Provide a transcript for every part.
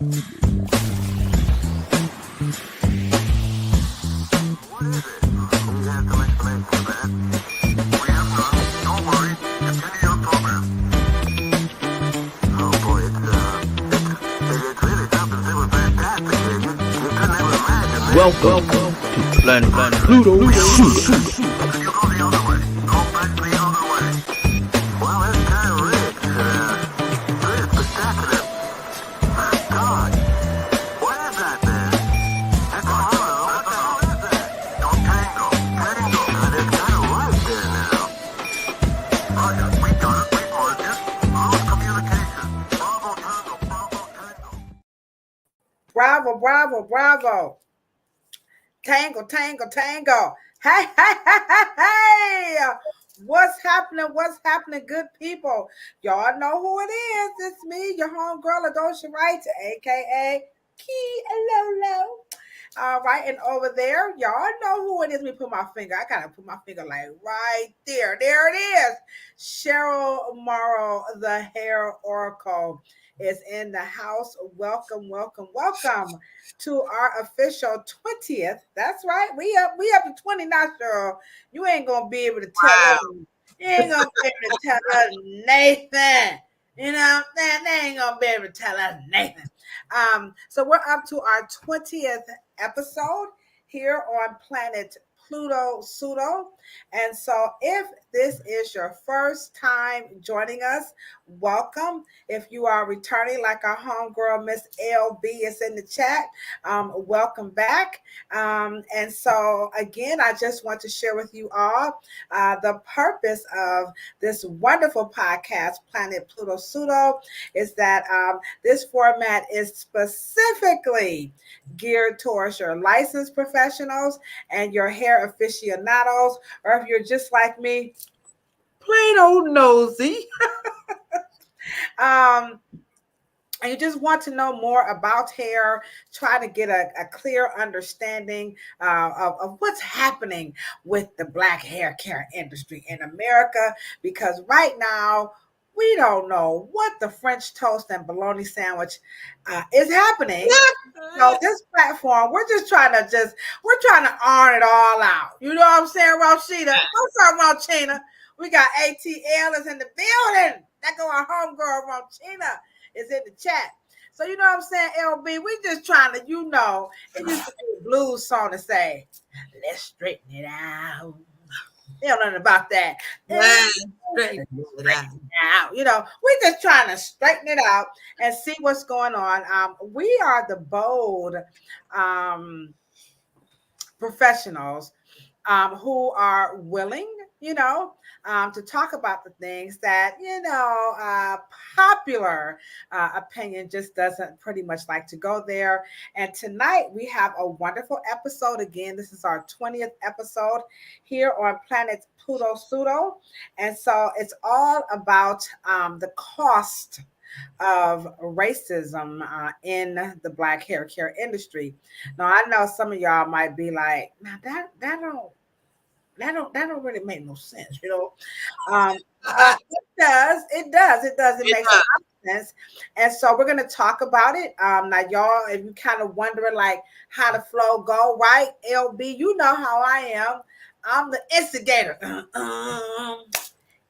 Welcome to Planet Pluto Psuedo. Bravo, bravo, bravo. Tango, tango, tango. Hey, hey, hey, hey, hey. What's happening? What's happening, good people? Y'all know who it is. It's me, your homegirl, Adosha Wright, a.k.a. Key Lolo. All right, and over there, y'all know who it is. Let me put my finger. I gotta put my finger like right there. There it is. Cheryl Morrow, the hair oracle, is in the house. Welcome, welcome, welcome to our official 20th. That's right. We up to 20 now, Cheryl. You ain't gonna be able to tell us. You ain't gonna be able to tell us Nathan. You know what I'm saying? They ain't gonna be able to tell us Nathan. So we're up to our 20th episode here on planet Pluto Psuedo. And so if this is your first time joining us, welcome. If you are returning like our homegirl, Miss LB is in the chat, welcome back. And so again, I just want to share with you all the purpose of this wonderful podcast, Planet Pluto Psuedo, is that this format is specifically geared towards your licensed professionals and your hair aficionados, or if you're just like me, plain old nosy, and you just want to know more about hair, try to get a clear understanding of what's happening with the Black hair care industry in America, because right now, we don't know what the French toast and bologna sandwich is happening. So this platform, we're trying to iron it all out. You know what I'm saying, Rashida? What's up, Rochina? We got ATL is in the building. That go our homegirl, Rochina, is in the chat. So you know what I'm saying, LB? We just trying to, it used to be a blues song to say, let's straighten it out. They don't know nothing about that. Straighten it out. You know, we're just trying to straighten it out and see what's going on. We are the bold professionals who are willing, to talk about the things that, popular opinion just doesn't pretty much like to go there. And tonight we have a wonderful episode. Again, this is our 20th episode here on Planet Pluto Psuedo. And so it's all about the cost of racism in the Black hair care industry. Now, I know some of y'all might be like, now that don't really make no sense, It does. It makes a lot of sense. And so we're gonna talk about it. Now, y'all, if you kind of wondering like how the flow go, right? LB, you know how I am. I'm the instigator.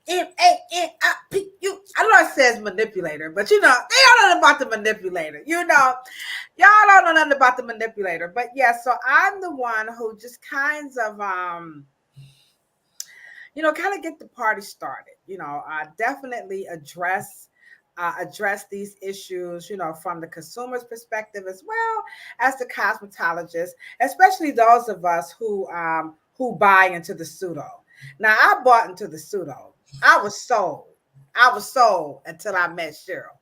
M-A-N-I-P-U. I know it says manipulator, but they don't know about the manipulator. Y'all don't know nothing about the manipulator. But yeah, so I'm the one who just kinds of kind of get the party started. Definitely address these issues, from the consumer's perspective as well as the cosmetologist, especially those of us who buy into the pseudo. Now, I bought into the pseudo. I was sold until I met Cheryl.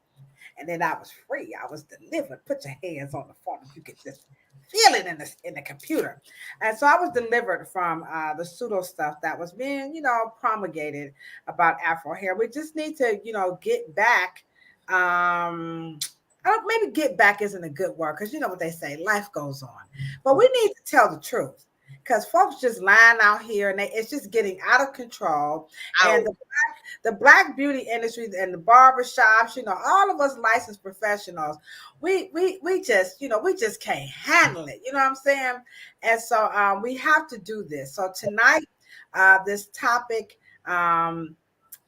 And then I was free. I was delivered. Put your hands on the phone if you could just feel it in the computer. And so I was delivered from the pseudo stuff that was being, promulgated about Afro hair. We just need to, get back. Maybe get back isn't a good word because you know what they say, life goes on. But we need to tell the truth. because folks just lying out here, and it's just getting out of control. And Out. the black beauty industry and the barber shops, all of us licensed professionals, we just, we just can't handle it. You know what I'm saying? And so we have to do this. So tonight, this topic,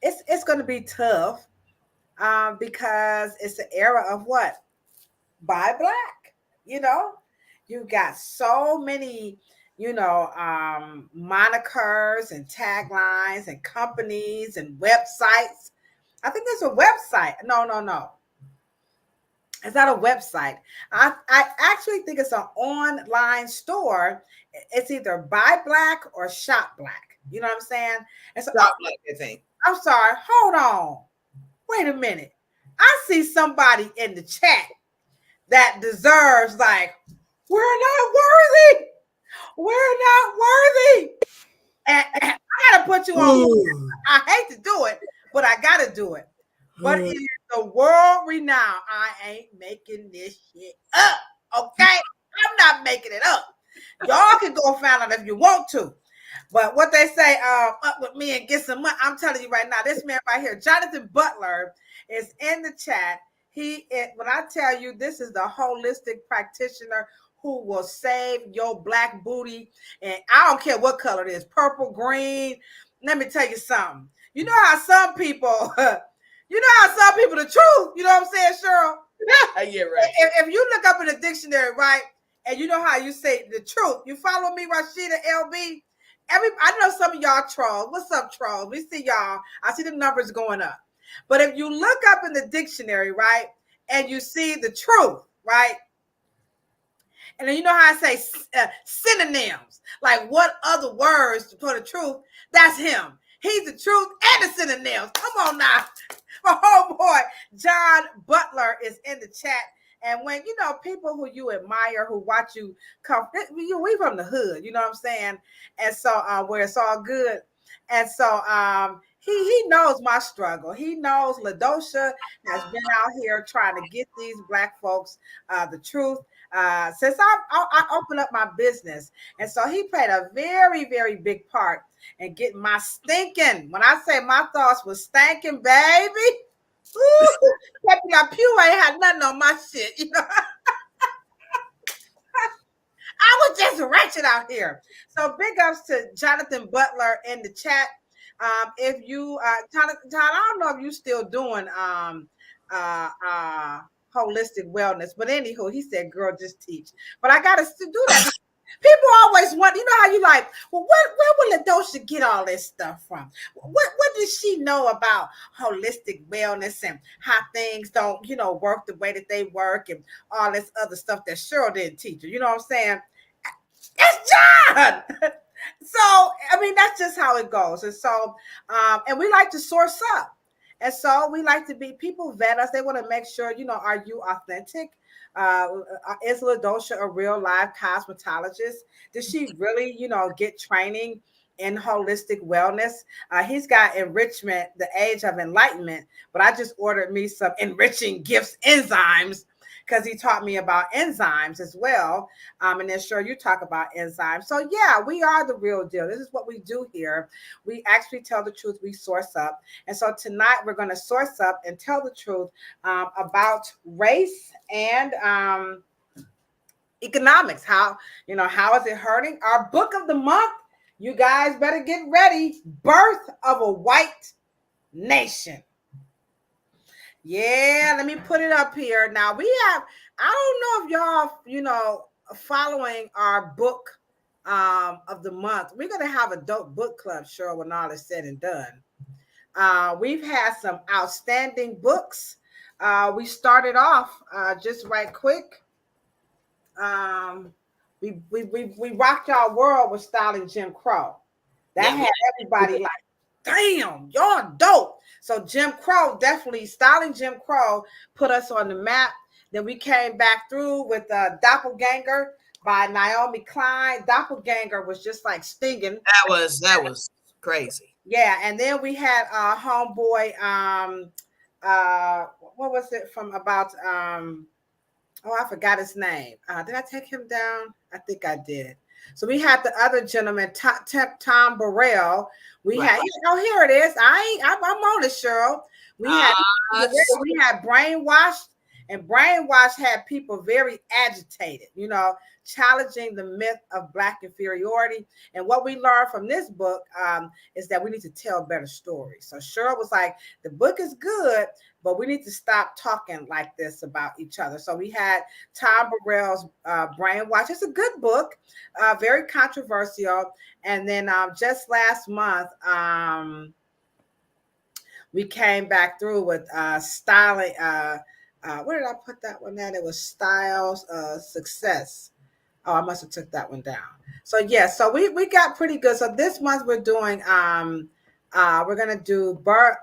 it's going to be tough, because it's an era of what? Buy black. You know, you got so many, monikers and taglines and companies and websites. I think there's a website. No. It's not a website. I actually think it's an online store. It's either buy black or shop black. You know what I'm saying? And so, Shop black, I think. I'm sorry. Hold on. Wait a minute. I see somebody in the chat that deserves, like, we're not worthy. We're not worthy. And I gotta put you on. I hate to do it, but I gotta do it. But it is the world renowned. I ain't making this shit up. Okay? I'm not making it up. Y'all can go find out if you want to. But what they say, up with me and get some money. I'm telling you right now, this man right here, Jonathan Butler, is in the chat. When I tell you, this is the holistic practitioner who will save your black booty. And I don't care what color it is, purple, green. Let me tell you something. You know how some people, the truth, you know what I'm saying, Cheryl? Yeah, right. If you look up in the dictionary, right, and you know how you say the truth, you follow me, Rashida LB? I know some of y'all trolls. What's up, trolls? We see y'all. I see the numbers going up. But if you look up in the dictionary, right, and you see the truth, right, and then you know how I say synonyms, like what other words for the truth? That's him. He's the truth and the synonyms. Come on now. My homeboy, John Butler, is in the chat. And when, people who you admire, who watch you come, we from the hood, you know what I'm saying? And so where it's all good. And so he knows my struggle. He knows LaDosha has been out here trying to get these black folks the truth since I opened up my business. And so he played a very, very big part in getting my stinking, when I say my thoughts was stinking, baby, Pepe Pew ain't had nothing on my shit, I was just wretched out here. So big ups to Jonathan Butler in the chat. If you, Todd, I don't know if you still doing holistic wellness, but anywho, he said, "Girl, just teach." But I got to do that. People always want, how you like, well, where will LaDosha get all this stuff from? What does she know about holistic wellness and how things don't, work the way that they work and all this other stuff that Cheryl didn't teach her? You know what I'm saying? It's John. So, I mean, that's just how it goes. And so, and we like to source up. And so we like to be, people vet us. They want to make sure, are you authentic? Is LaDosha a real live cosmetologist? Did she really, get training in holistic wellness? He's got enrichment, the age of enlightenment, but I just ordered me some enriching gifts enzymes, because he taught me about enzymes as well. And then sure, you talk about enzymes. So yeah, we are the real deal. This is what we do here. We actually tell the truth. We source up. And so tonight we're going to source up and tell the truth about race and economics. How is it hurting? Our book of the month, you guys better get ready. Birth of a White Nation. Yeah, let me put it up here. Now I don't know if y'all, following our book of the month. We're going to have a dope book club, sure, when all is said and done. We've had some outstanding books. We started off just right quick. We rocked y'all world with Styling Jim Crow. That had everybody like, damn, y'all dope. So Jim Crow, definitely Styling Jim Crow put us on the map. Then we came back through with Doppelganger by Naomi Klein. Doppelganger was just like stinging. That was crazy. Yeah, and then we had homeboy, what was it from about I forgot his name. Did I take him down? I think I did. So we had the other gentleman, Tom Burrell. We Right. had, here it is. I'm on it, Cheryl. We had brainwashed, and brainwash had people very agitated, challenging the myth of Black inferiority. And what we learned from this book is that we need to tell better stories. So Cheryl was like, the book is good, but we need to stop talking like this about each other. So we had Tom Burrell's Brainwash. It's a good book, very controversial. And then just last month, we came back through with styling. Where did I put that one at? It was Styles Success. Oh, I must have took that one down. So yeah, so we got pretty good. So this month we're doing we're gonna do birth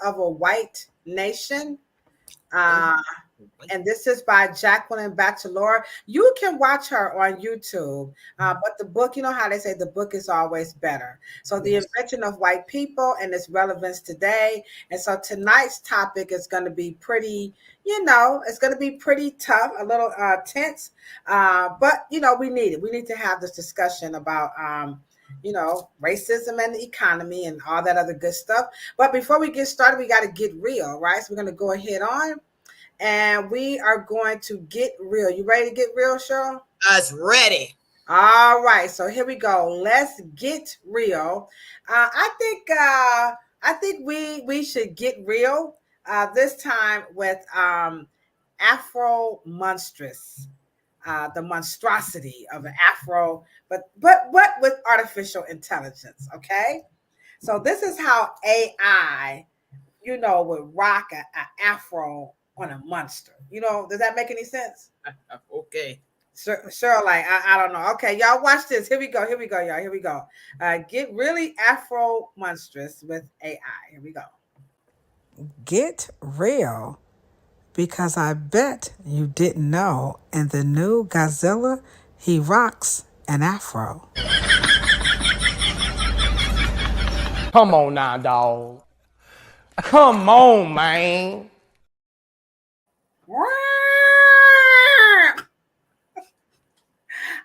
of a White Nation. And this is by Jacqueline Bachelor. You can watch her on YouTube, but the book, you know how they say the book is always better. So the invention of white people and its relevance today. And so tonight's topic is going to be pretty, it's going to be pretty tough, a little tense, but we need it. We need to have this discussion about racism and the economy and all that other good stuff. But before we get started, we got to get real, right? So we're going to go ahead on. And we are going to get real. You ready to get real, Cheryl? I was ready. All right. So here we go. Let's get real. I think we should get real this time with Afro monstrous, the monstrosity of an Afro, but with artificial intelligence. Okay. So this is how AI, would rock an Afro on a monster. Does that make any sense? Okay. Sure, like I don't know. Okay, y'all watch this. Here we go, y'all. Here we go. Get really Afro monstrous with AI. Here we go. Get real, because I bet you didn't know in the new Godzilla, he rocks an Afro. Come on now, dog. Come on, man.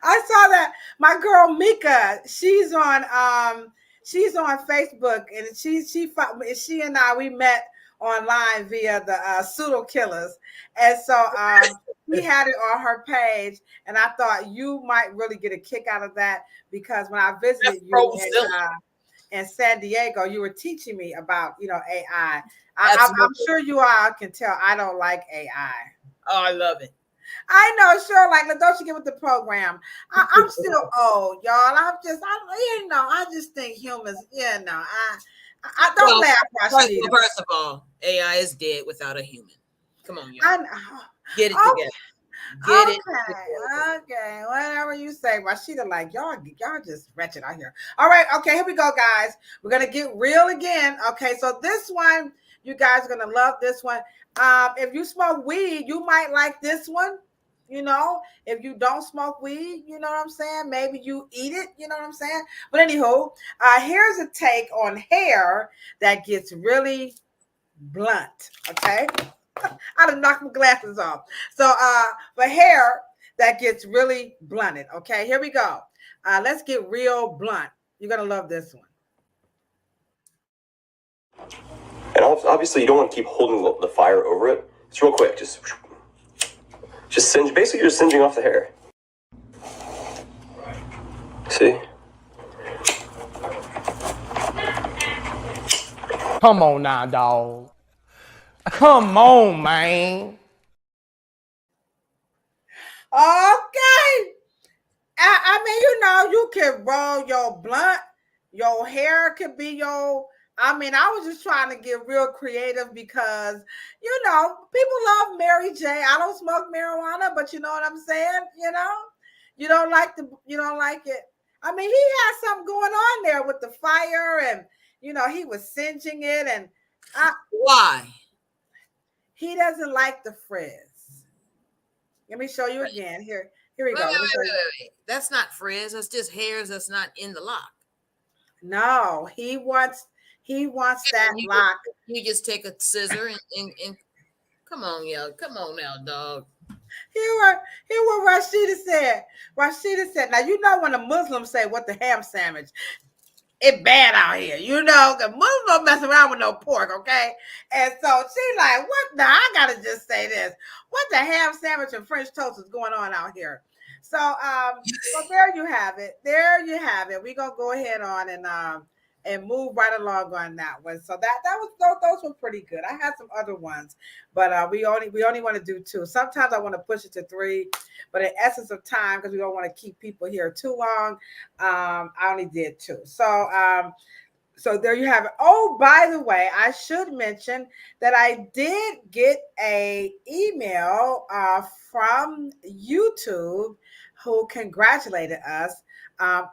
I saw that my girl Mika, she's on Facebook, and she and I, we met online via the pseudo killers, and so we had it on her page, and I thought you might really get a kick out of that, because when I visited you in San Diego, you were teaching me about AI. I'm sure you all can tell I don't like AI. Oh, I love it. I know, sure. Like, don't you get with the program? I'm still old, y'all. I just think humans. I don't laugh, Rashida. First of all, AI is dead without a human. Come on, y'all. I know. Get it together. Get it together. Okay. Whatever you say, Rashida. Like, y'all just wretched out here. All right. Okay. Here we go, guys. We're gonna get real again. Okay. So this one, you guys are gonna love this one. If you smoke weed, you might like this one. If you don't smoke weed, you know what I'm saying? Maybe you eat it, you know what I'm saying? But anywho, here's a take on hair that gets really blunt, okay? I done knocked my glasses off. So, for hair that gets really blunted, okay? Here we go. Let's get real blunt. You're going to love this one. And obviously, you don't want to keep holding the fire over it. It's real quick. Just singe. Basically, you're just singeing off the hair. See? Come on now, dog. Come on, man. Okay. I mean, you can roll your blunt. Your hair could be your... I was just trying to get real creative because, people love Mary J. I don't smoke marijuana, but you know what I'm saying? You don't like it. I mean, he had something going on there with the fire, and, he was singeing it. And why? He doesn't like the frizz. Let me show you again. Here we go. Wait. That's not frizz. That's just hairs that's not in the lock. No, he wants that lock. You just take a scissor and come on, y'all. Come on now, dog. Hear what Rashida said. Rashida said, now you know when the Muslims say what the ham sandwich, it bad out here, you know, the Muslims don't mess around with no pork, okay? And so she like, what? Now I gotta just say this. What the ham sandwich and French toast is going on out here? So so there you have it. There you have it. We're gonna go ahead on and move right along on that one. So that was those were pretty good. I had some other ones, but we only want to do two. Sometimes I want to push it to three, but in essence of time, because we don't want to keep people here too long, I only did two. So there you have it. Oh, by the way, I should mention that I did get a email from YouTube who congratulated us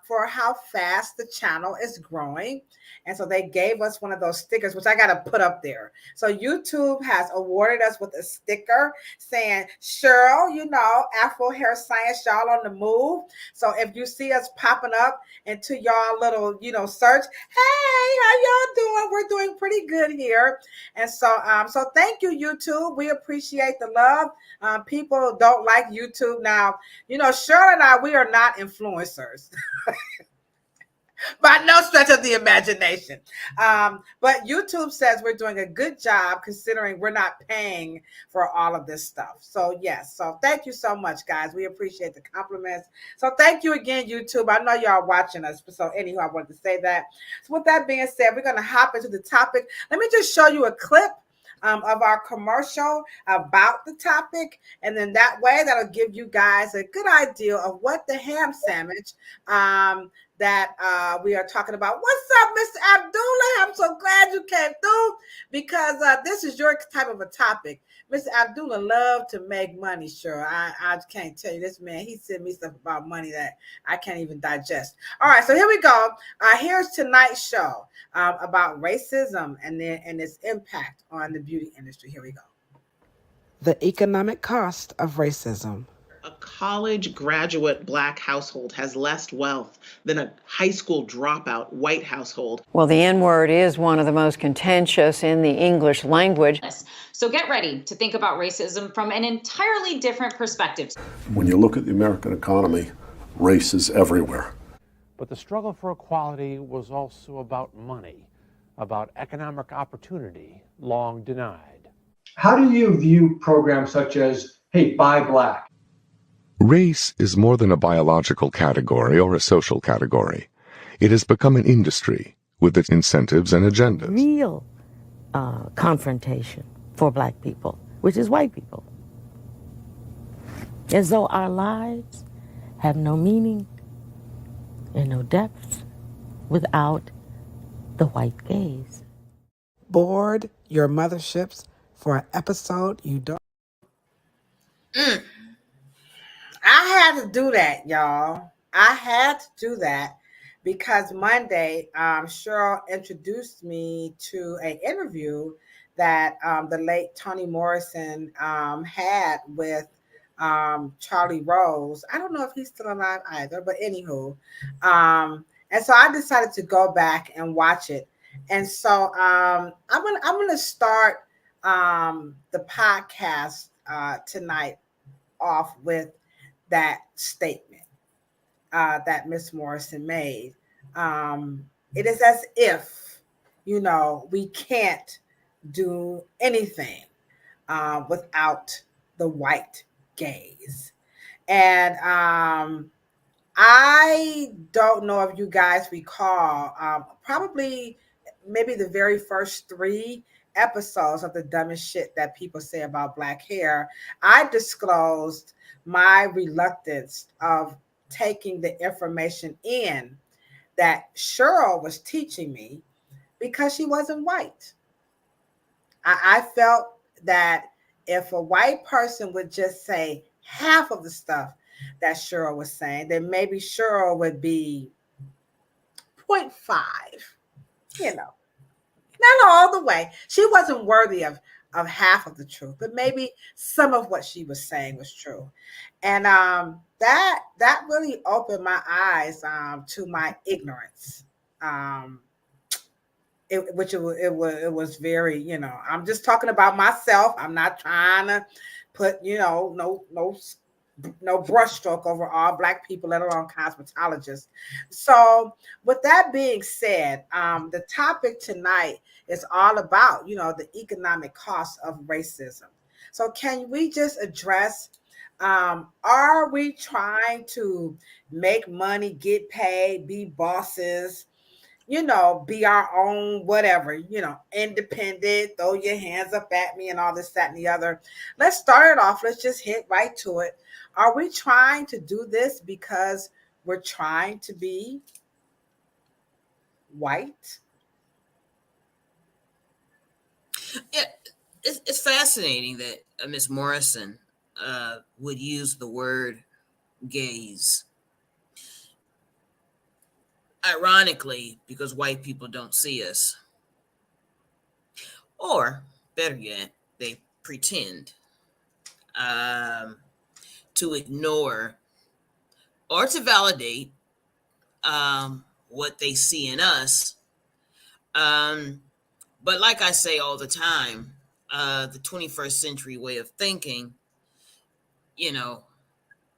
for how fast the channel is growing. And so they gave us one of those stickers, which I got to put up there. So YouTube has awarded us with a sticker saying, Cheryl, you know, Afro Hair Science, y'all on the move. So if you see us popping up into y'all little, you know, search, hey, how y'all doing? We're doing pretty good here. And so, so thank you, YouTube. We appreciate the love. People don't like YouTube now. You know, Cheryl and I, we are not influencers. By no stretch of the imagination. But YouTube says we're doing a good job considering we're not paying for all of this stuff. So yes, so thank you so much, guys. We appreciate the compliments. So thank you again, YouTube. I know y'all watching us. So anyhow, I wanted to say that. So with that being said, we're going to hop into the topic. Let me just show you a clip of our commercial about the topic. And then that way, that'll give you guys a good idea of what the ham sandwich that we are talking about. What's up, Mr. Abdullah? I'm so glad you came through because this is your type of a topic. Mr. Abdullah loved to make money, sure. I can't tell you this man. He sent me stuff about money that I can't even digest. All right, so here we go. Here's tonight's show about racism and its impact on the beauty industry. Here we go. The economic cost of racism. A college graduate Black household has less wealth than a high school dropout white household. Well, the N-word is one of the most contentious in the English language. So get ready to think about racism from an entirely different perspective. When you look at the American economy, race is everywhere. But the struggle for equality was also about money, about economic opportunity long denied. How do you view programs such as, hey, buy black? Race is more than a biological category or a social category. It has become an industry with its incentives and agendas. Real confrontation for black people, which is white people. As though our lives have no meaning and no depth without the white gaze. Board your motherships for an episode you don't. I had to do that, y'all. I had to do that because Monday, Cheryl introduced me to an interview that the late Toni Morrison had with Charlie Rose. I don't know if he's still alive either, but anywho. And so I decided to go back and watch it. And so I'm gonna start the podcast tonight off with that statement that Miss Morrison made. It is as if, you know, we can't do anything without the white gaze. And I don't know if you guys recall, probably maybe the very first 3 episodes of the dumbest shit that people say about black hair, I disclosed my reluctance of taking the information in that Cheryl was teaching me because she wasn't white. I felt that if a white person would just say half of the stuff that Cheryl was saying, then maybe Cheryl would be 0.5, you know. Not all the way. She wasn't worthy of half of the truth, but maybe some of what she was saying was true. And that really opened my eyes to my ignorance. It was very, you know, I'm just talking about myself. I'm not trying to put, no brushstroke over all Black people, let alone cosmetologists. So, with that being said, the topic tonight is all about, the economic cost of racism. So, can we just address, are we trying to make money, get paid, be bosses, be our own, whatever, independent, throw your hands up at me and all this, that, and the other. Let's start it off. Let's just hit right to it. Are we trying to do this because we're trying to be white? Yeah, it's fascinating that Miss Morrison would use the word gaze. Ironically, because white people don't see us. Or, better yet, they pretend to ignore or to validate what they see in us. But like I say all the time, the 21st century way of thinking,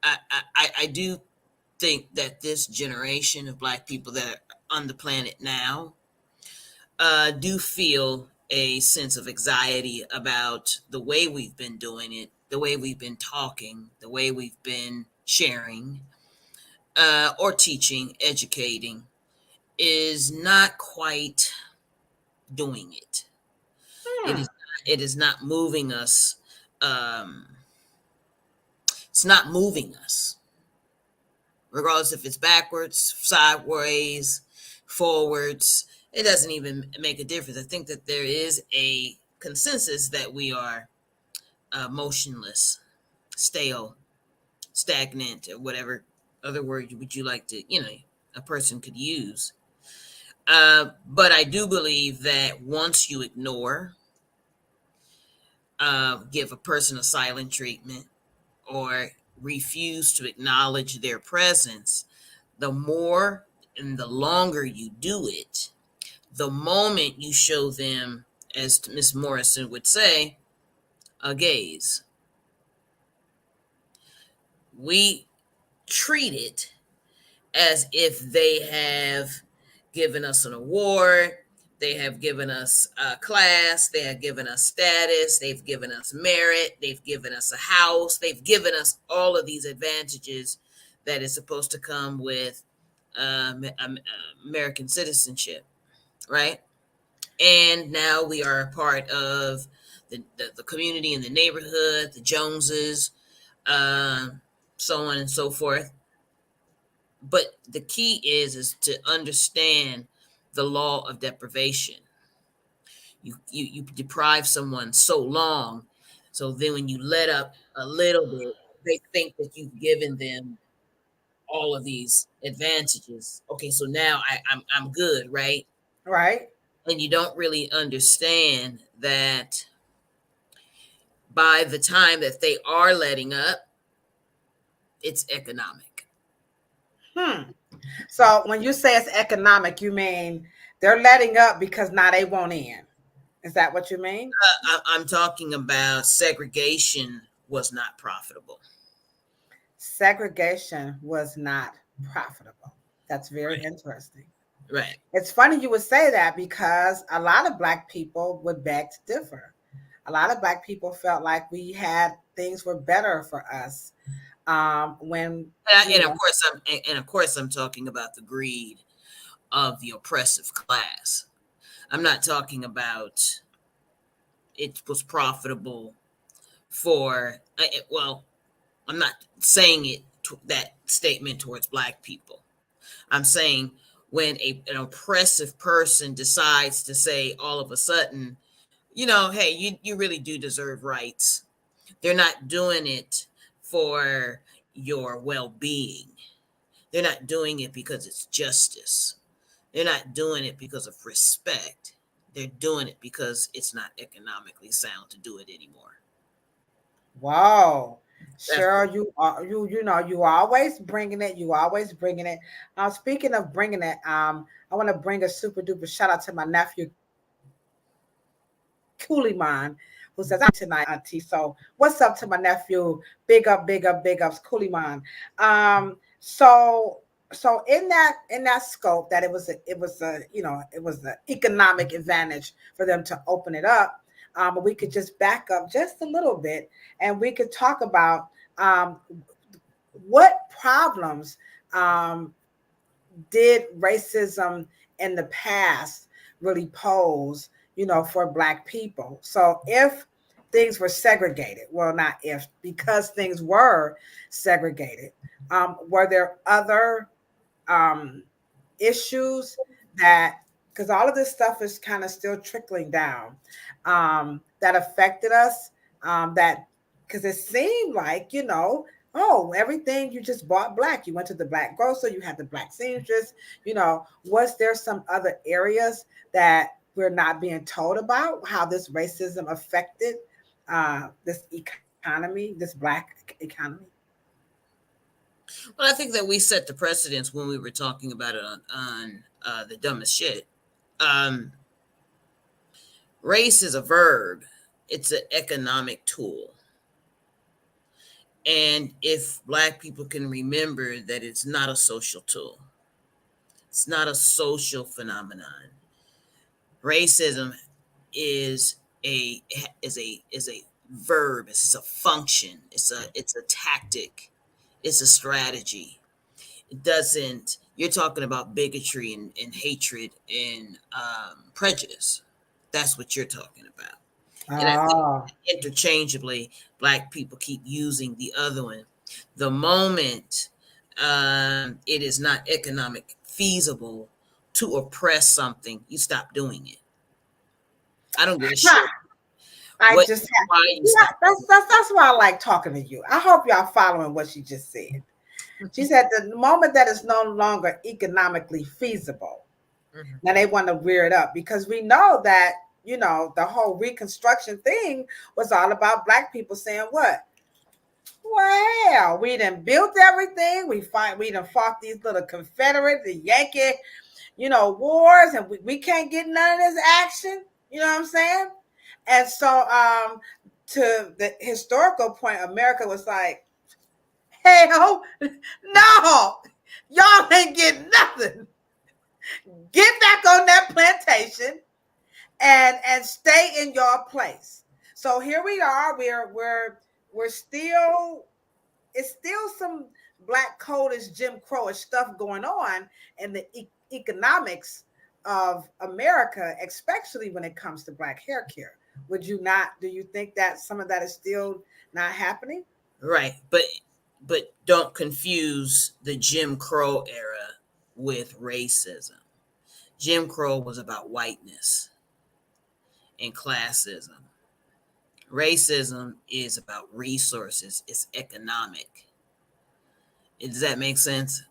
I do think that this generation of Black people that are on the planet now do feel a sense of anxiety about the way we've been doing it, the way we've been talking, the way we've been sharing, or teaching, educating, is not quite doing it. It is not moving us. It's not moving us, regardless if it's backwards, sideways, forwards. It doesn't even make a difference. I think that there is a consensus that we are motionless, stale, stagnant, or whatever other word would you like to, a person could use. But I do believe that once you ignore, give a person a silent treatment, or refuse to acknowledge their presence, the more and the longer you do it, the moment you show them, as Miss Morrison would say, a gaze, we treat it as if they have given us an award, they have given us a class, they have given us status, they've given us merit, they've given us a house, they've given us all of these advantages that is supposed to come with American citizenship, right? And now we are a part of the community and the neighborhood, the Joneses, so on and so forth. But the key is to understand the law of deprivation. You deprive someone so long, so then when you let up a little bit, they think that you've given them all of these advantages. Okay, so now I'm good, right? Right. And you don't really understand that by the time that they are letting up, it's economic. So when you say it's economic, you mean they're letting up because now they won't in. Is that what you mean? I'm talking about segregation was not profitable. Segregation was not profitable. That's very interesting. Right. It's funny you would say that because a lot of Black people would beg to differ. A lot of Black people felt like we had things were better for us when and of course I'm talking about the greed of the oppressive class. I'm not talking about it was profitable for well, I'm not saying that statement towards Black people. I'm saying when an oppressive person decides to say all of a sudden, hey, you really do deserve rights. They're not doing it for your well-being. They're not doing it because it's justice. They're not doing it because of respect. They're doing it because it's not economically sound to do it anymore. Wow. Cheryl, you always bringing it. You always bringing it. Speaking of bringing it, I want to bring a super duper shout out to my nephew Cooleyman who says I'm tonight, Auntie. So what's up to my nephew? Big up, big up, big ups, Kuliman. So in that scope, that it was an economic advantage for them to open it up. We could just back up just a little bit, and we could talk about what problems did racism in the past really pose, for Black people. So if things were segregated, well, not if, because things were segregated, were there other issues that, because all of this stuff is kind of still trickling down, that affected us, that, because it seemed like, oh, everything you just bought Black. You went to the Black grocer, you had the Black seamstress, was there some other areas that we're not being told about, how this racism affected this economy, this Black economy? Well, I think that we set the precedence when we were talking about it on the dumbest shit. Race is a verb. It's an economic tool. And if Black people can remember that it's not a social tool, it's not a social phenomenon. Racism is a verb. It's a function. It's a tactic. It's a strategy. It doesn't. You're talking about bigotry and hatred and prejudice. That's what you're talking about. And I think interchangeably, Black people keep using the other one. The moment it is not economic feasible to oppress something, you stop doing it. I don't give a shit. That's why I like talking to you. I hope y'all following what she just said. She said the moment that is no longer economically feasible, now they want to rear it up, because we know that, the whole Reconstruction thing was all about Black people saying what? Well, we done built everything. We done fought these little Confederate, the Yankee, wars, and we can't get none of this action. You know what I'm saying? And so to the historical point, America was like, hell no, y'all ain't getting nothing. Get back on that plantation and stay in your place. So here we are. We're still, it's still some Black codish, Jim Crowish stuff going on in the economics of America, especially when it comes to Black hair care. Would you not? Do you think that some of that is still not happening? Right, but don't confuse the Jim Crow era with racism. Jim Crow was about whiteness and classism. Racism is about resources. It's economic. Does that make sense?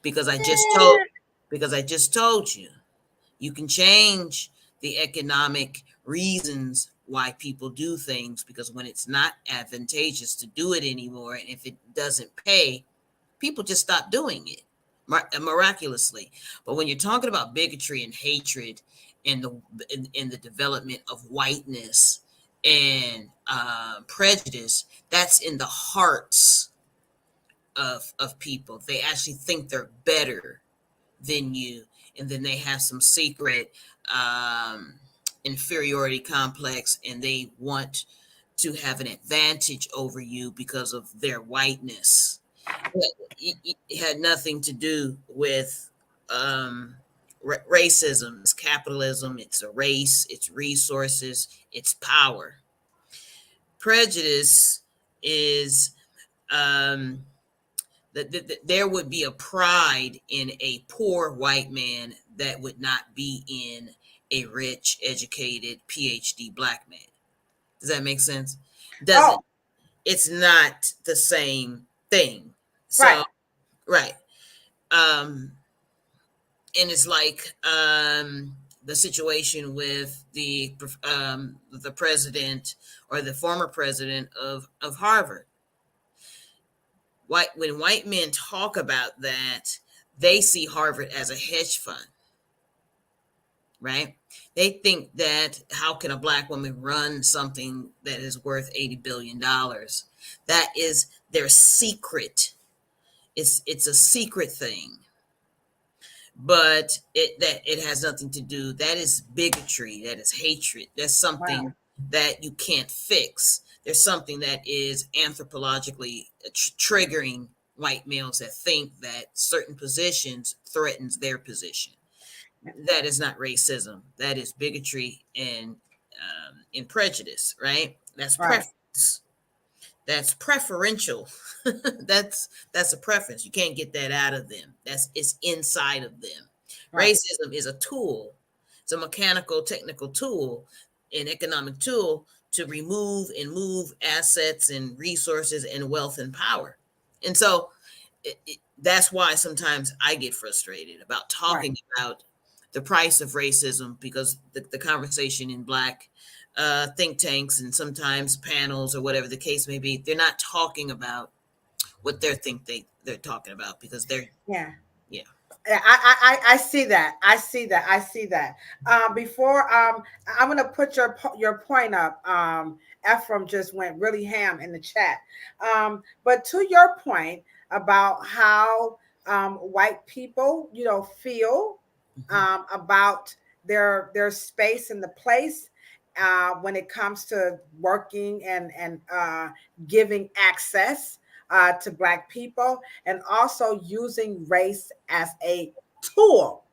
Because I just told you, you can change the economic reasons why people do things, because when it's not advantageous to do it anymore, and if it doesn't pay, people just stop doing it miraculously. But when you're talking about bigotry and hatred and the development of whiteness and prejudice, that's in the hearts of people. They actually think they're better than you, and then they have some secret inferiority complex, and they want to have an advantage over you because of their whiteness. It had nothing to do with racism. It's capitalism. It's a race. It's resources. It's power. Prejudice is that there would be a pride in a poor white man that would not be in a rich, educated, PhD Black man. Does that make sense? Doesn't. It's not the same thing. So, right. And it's like the situation with the president or the former president of Harvard. When white men talk about that, they see Harvard as a hedge fund, right? They think that how can a black woman run something that is worth $80 billion? That is their secret. It's a secret thing. But it has nothing to do. That is bigotry. That is hatred. That's something that you can't fix. There's something that is anthropologically triggering white males that think that certain positions threatens their position. That is not racism. That is bigotry and in prejudice, right? That's preference. That's preferential. that's a preference. You can't get that out of them. It's inside of them. Racism is a tool. It's a mechanical, technical tool, an economic tool to remove and move assets and resources and wealth and power. And so that's why sometimes I get frustrated about talking about the price of racism, because the conversation in black think tanks and sometimes panels or whatever the case may be, they're not talking about what they're talking about, because they're yeah. Yeah. I see that. I see that. I see that. Before I'm gonna put your point up. Ephraim just went really ham in the chat. But to your point about how white people, feel about their space and the place when it comes to working and giving access to Black people, and also using race as a tool.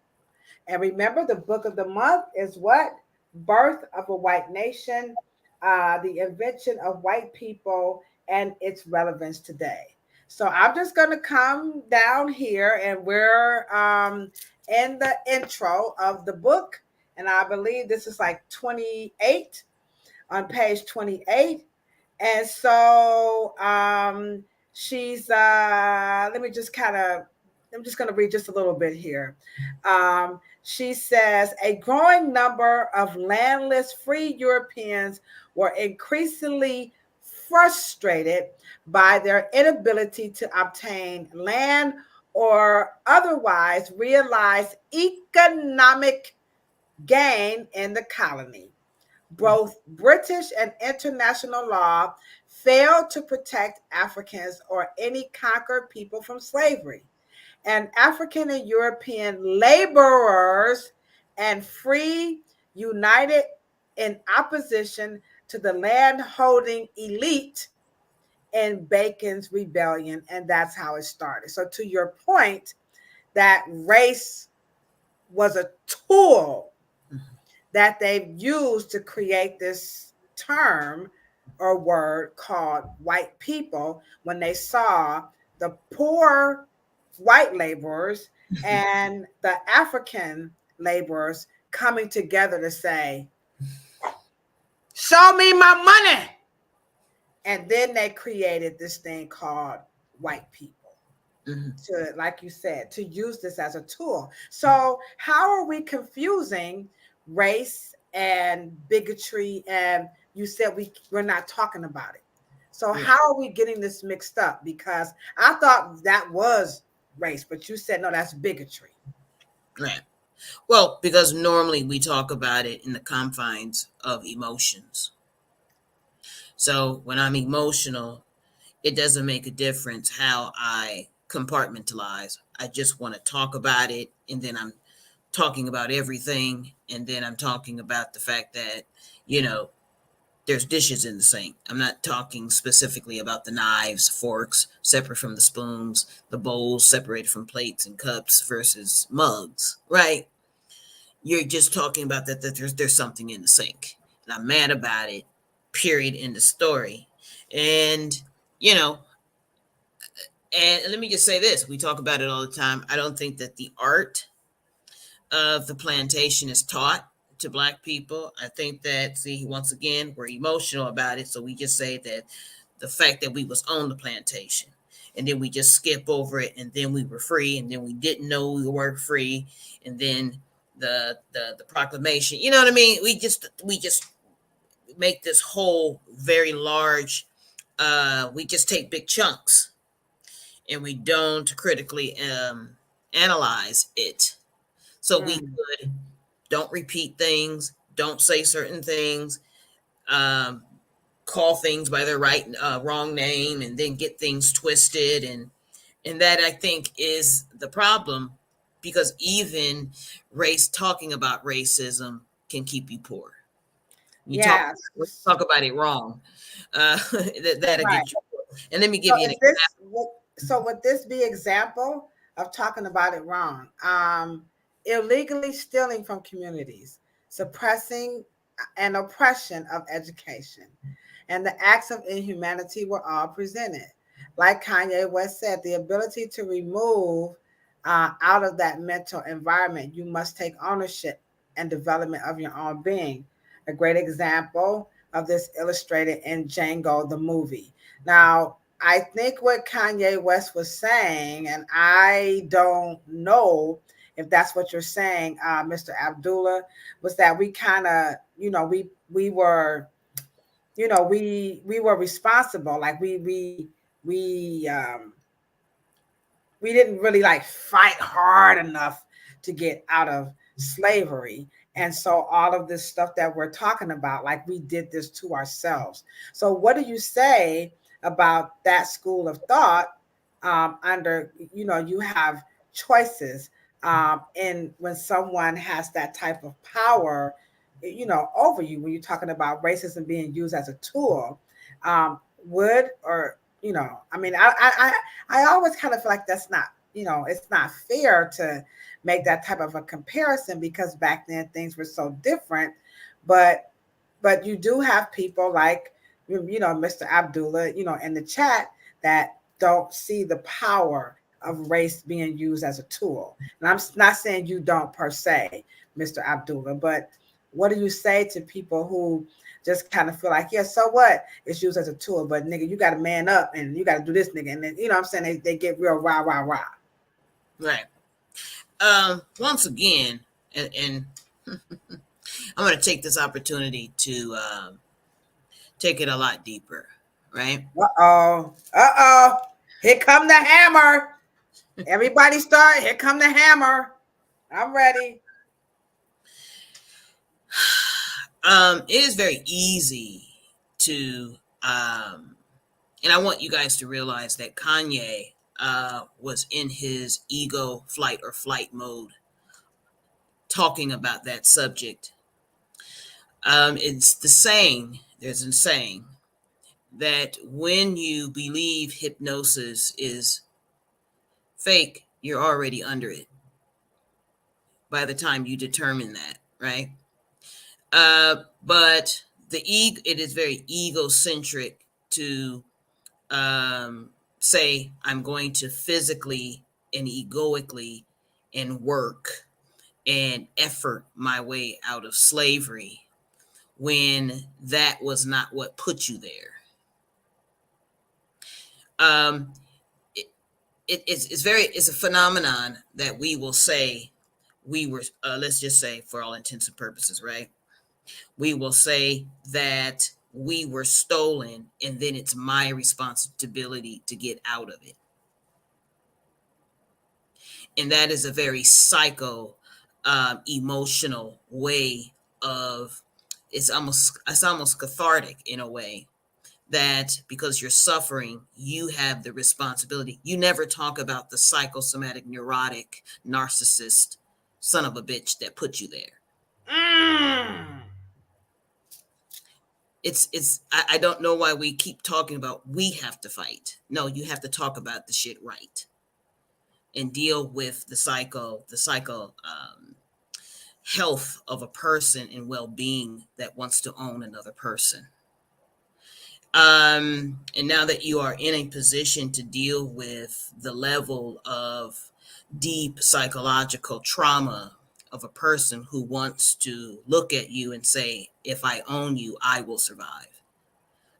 And remember, the book of the month is what? Birth of a White Nation, the invention of white people and its relevance today. So I'm just going to come down here, and we're in the intro of the book. And I believe this is like 28, on page 28. And so she's I'm just going to read just a little bit here. She says a growing number of landless free Europeans were increasingly frustrated by their inability to obtain land or otherwise realize economic gain in the colony. Both British and international law failed to protect Africans or any conquered people from slavery. And African and European laborers and free united in opposition to the land-holding elite in Bacon's rebellion. And that's how it started. So to your point, that race was a tool that they've used to create this term or word called white people, when they saw the poor white laborers and the African laborers coming together to say, show me my money. And then they created this thing called white people. To, like you said, to use this as a tool. So how are we confusing race and bigotry? And you said we're not talking about it. So how are we getting this mixed up? Because I thought that was race, but you said no, that's bigotry. Right. Well, because normally we talk about it in the confines of emotions. So when I'm emotional, it doesn't make a difference how I compartmentalize. I just want to talk about it, and then I'm talking about everything, and then I'm talking about the fact that, there's dishes in the sink. I'm not talking specifically about the knives, forks, separate from the spoons, the bowls separated from plates and cups versus mugs, right? You're just talking about that there's something in the sink. And I'm mad about it, period, in the story. And, and let me just say this. We talk about it all the time. I don't think that the art of the plantation is taught to Black people. I think that, once again, we're emotional about it. So we just say that the fact that we was on the plantation, and then we just skip over it, and then we were free, and then we didn't know we were free, and then the proclamation, you know what I mean? We just make this whole very large, we just take big chunks, and we don't critically analyze it. So we could don't repeat things, don't say certain things, call things by their wrong name, and then get things twisted, and that I think is the problem, because even talking about racism can keep you poor. You Yeah. talk about it wrong, that'll Right. get you poor. And let me give So you an is this example. so would this be example of talking about it wrong? Illegally stealing from communities, suppressing and oppression of education, and the acts of inhumanity were all presented. Like Kanye West said, the ability to remove out of that mental environment, you must take ownership and development of your own being. A great example of this illustrated in Django the movie. Now, I think what Kanye West was saying, and I don't know if that's what you're saying, Mr. Abdullah, was that we kind of, we were, we were responsible. Like we didn't really like fight hard enough to get out of slavery. And so all of this stuff that we're talking about, like we did this to ourselves. So what do you say about that school of thought? Under, you have choices, and when someone has that type of power, over you, when you're talking about racism being used as a tool, would, or, I mean, I always kind of feel like that's not, it's not fair to make that type of a comparison, because back then things were so different. But you do have people like, Mr. Abdullah, in the chat, that don't see the power of race being used as a tool. And I'm not saying you don't per se, Mr. Abdullah, but what do you say to people who just kind of feel like, yeah, so what? It's used as a tool, but nigga, you got to man up and you got to do this, nigga. And then, what I'm saying, they get real rah. Right. Once again, and I'm going to take this opportunity to take it a lot deeper, right? Here come the hammer. Everybody start. Here come the hammer. I'm ready. It is very easy to, and I want you guys to realize that Kanye was in his ego flight or flight mode talking about that subject. It's the saying, there's a saying that when you believe hypnosis is fake, you're already under it by the time you determine that, right? But it is very egocentric to say, I'm going to physically and egoically and work and effort my way out of slavery, when that was not what put you there. It's a phenomenon that we will say we were, let's just say for all intents and purposes, right? We will say that we were stolen, and then it's my responsibility to get out of it. And that is a very emotional way of, it's almost cathartic in a way, that because you're suffering, you have the responsibility. You never talk about the psychosomatic, neurotic, narcissist son of a bitch that put you there. I don't know why we keep talking about we have to fight. No, you have to talk about the shit right and deal with the psycho health of a person and well-being that wants to own another person. And now that you are in a position to deal with the level of deep psychological trauma of a person who wants to look at you and say, if I own you, I will survive.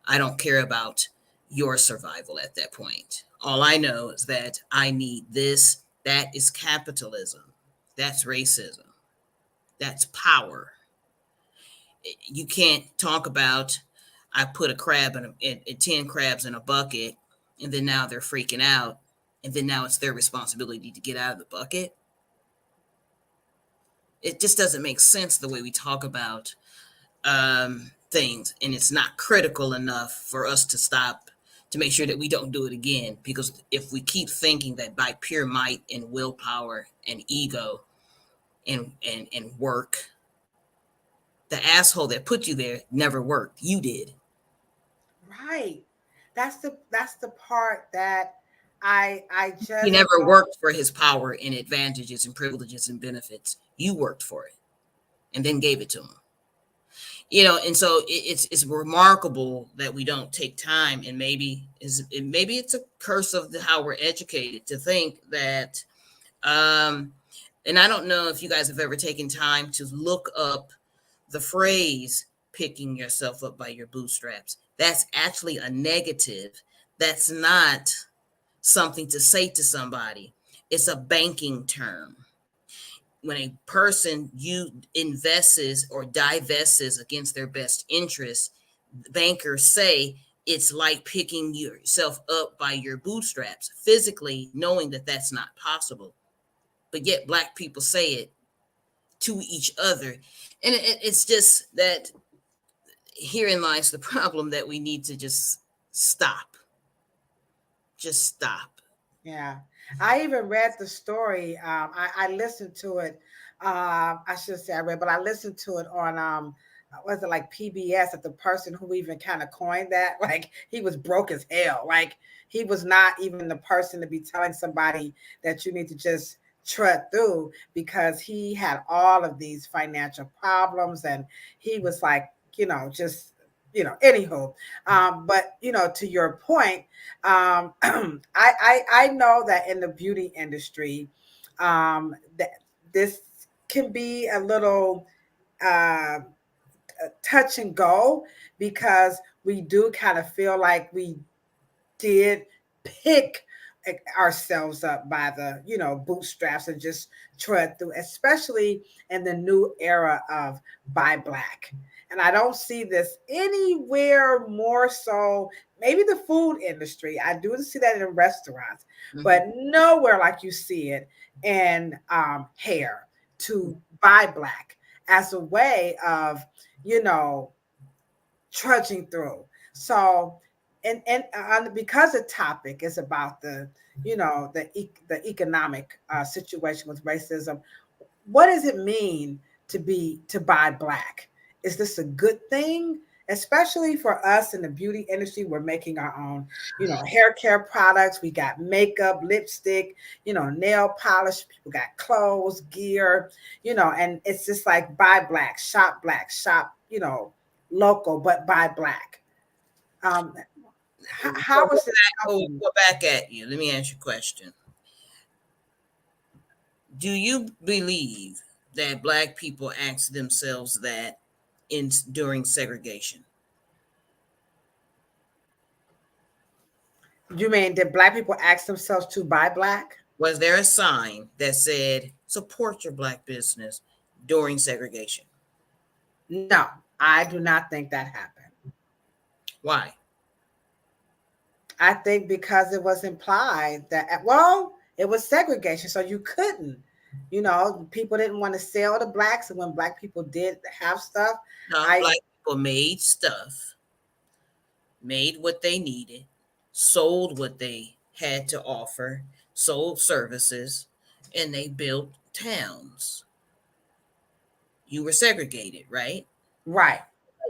I don't care about your survival at that point. All I know is that I need this. That is capitalism. That's racism. That's power. You can't talk about, I put a crab in 10 crabs in a bucket, and then now they're freaking out, and then now it's their responsibility to get out of the bucket. It just doesn't make sense the way we talk about things, and it's not critical enough for us to stop to make sure that we don't do it again. Because if we keep thinking that by pure might and willpower and ego and work, the asshole that put you there never worked. You did. Right. That's the part that I just He never worked for his power and advantages and privileges and benefits. You worked for it and then gave it to him. And so it's remarkable that we don't take time, and maybe it's a curse of how we're educated to think that and I don't know if you guys have ever taken time to look up the phrase picking yourself up by your bootstraps. That's actually a negative. That's not something to say to somebody. It's a banking term. When a person invests or divests against their best interest, bankers say it's like picking yourself up by your bootstraps, physically knowing that that's not possible. But yet Black people say it to each other. And it's just that herein lies the problem, that we need to just stop. Just stop. Yeah. I even read the story. I listened to it. I should say I read, but I listened to it on was it like PBS, that the person who even kind of coined that, like, he was broke as hell. Like, he was not even the person to be telling somebody that you need to just trud through, because he had all of these financial problems, and he was like, just anywho. But to your point, I know that in the beauty industry, that this can be a little touch and go, because we do kind of feel like we did pick ourselves up by the bootstraps and just tread through, especially in the new era of buy Black. And I don't see this anywhere more so. Maybe the food industry, I do see that in restaurants, but nowhere like you see it in hair, to buy Black as a way of trudging through. So, and because the topic is about the economic situation with racism, what does it mean to buy Black? Is this a good thing? Especially for us in the beauty industry, we're making our own, hair care products. We got makeup, lipstick, nail polish. People got clothes, gear, and it's just like buy Black, shop, local, but buy Black. How is this? Go back at you. Let me ask you a question. Do you believe that Black people asked themselves that during segregation? You mean, did Black people ask themselves to buy Black? Was there a sign that said support your Black business during segregation? No, I do not think that happened. Why? I think because it was implied that, well, it was segregation, so you couldn't. People didn't want to sell to Blacks, and when Black people did have stuff, Black people made stuff, made what they needed, sold what they had to offer, sold services, and they built towns. You were segregated, right? Right.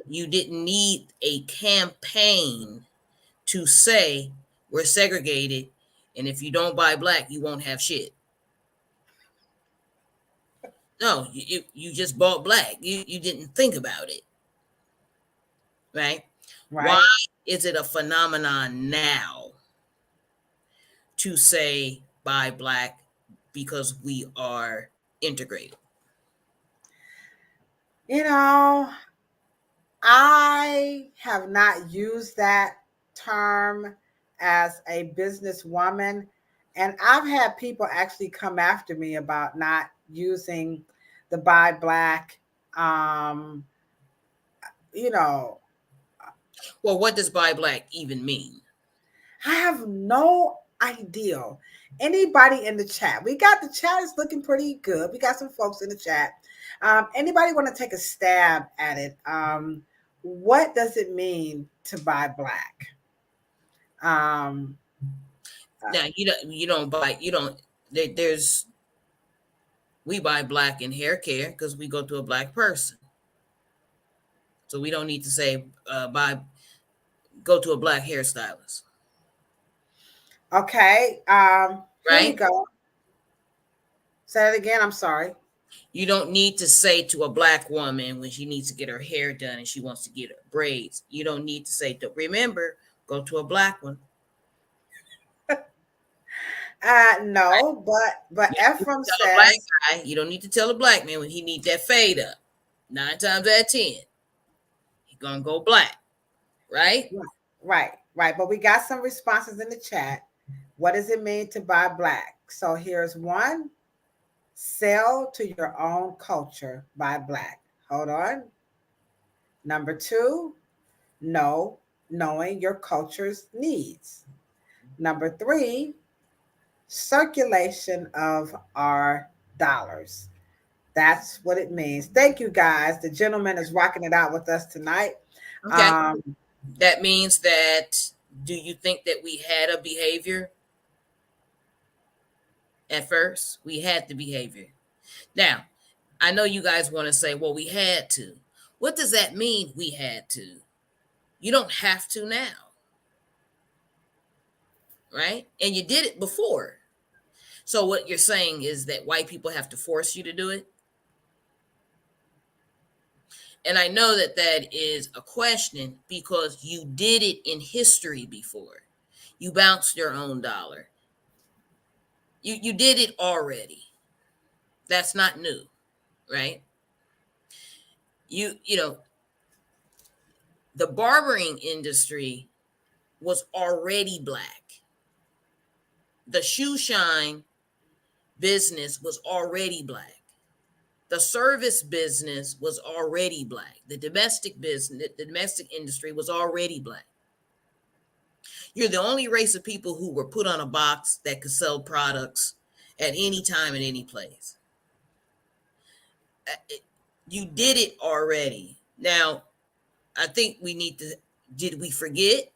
You didn't need a campaign to say we're segregated, and if you don't buy Black, you won't have shit. No, you just bought Black. You didn't think about it, right? Why is it a phenomenon now to say buy Black? Because we are integrated. I have not used that term as a businesswoman, and I've had people actually come after me about not using the buy Black. Well, what does buy Black even mean? I have no ideal? Anybody in the chat? We got the chat is looking pretty good. We got some folks in the chat. Anybody want to take a stab at it? What does it mean to buy black? Now we buy black in hair care because we go to a black person. So we don't need to say go to a black hairstylist. Okay. Here right? we go. Say it again. I'm sorry. You don't need to say to a black woman when she needs to get her hair done and she wants to get her braids. You don't need to say, remember, go to a black one. No, but Ephraim says black guy, you don't need to tell a black man when he needs that fade up. 9 times out of 10, he's gonna go black, right? Right. But we got some responses in the chat. What does it mean to buy black? So here's one. Sell to your own culture, buy black. Hold on. Number 2, knowing your culture's needs. Number 3, circulation of our dollars. That's what it means. Thank you, guys. The gentleman is rocking it out with us tonight. Okay. That means that, do you think that we had a behavior? At first, we had the behavior. Now, I know you guys want to say, well, we had to. What does that mean, we had to? You don't have to now. Right? And you did it before. So what you're saying is that white people have to force you to do it? And I know that that is a question because you did it in history before. You bounced your own dollar. You did it already. That's not new, right? You know, the barbering industry was already black. The shoe shine business was already black. The service business was already black. The domestic business, the domestic industry was already black. You're the only race of people who were put on a box that could sell products at any time and any place. You did it already. Now, I think we need to, did we forget?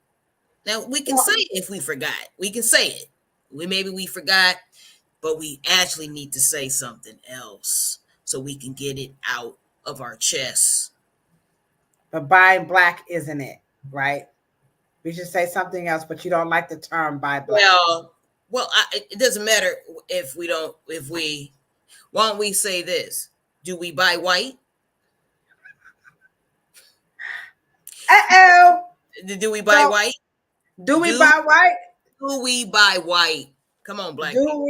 Now, we can say it if we forgot. We can say it. Maybe we forgot, but we actually need to say something else so we can get it out of our chest. But buying black isn't it, right? We should say something else, but you don't like the term buy black. Well, it doesn't matter if we, why don't we say this? Do we buy white? Uh-oh. Do we buy white? Do we buy white? Do we buy white? Come on, black people.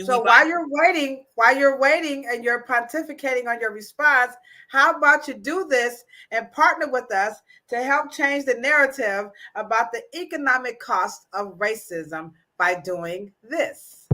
While you're waiting and you're pontificating on your response, how about you do this and partner with us to help change the narrative about the economic cost of racism by doing this?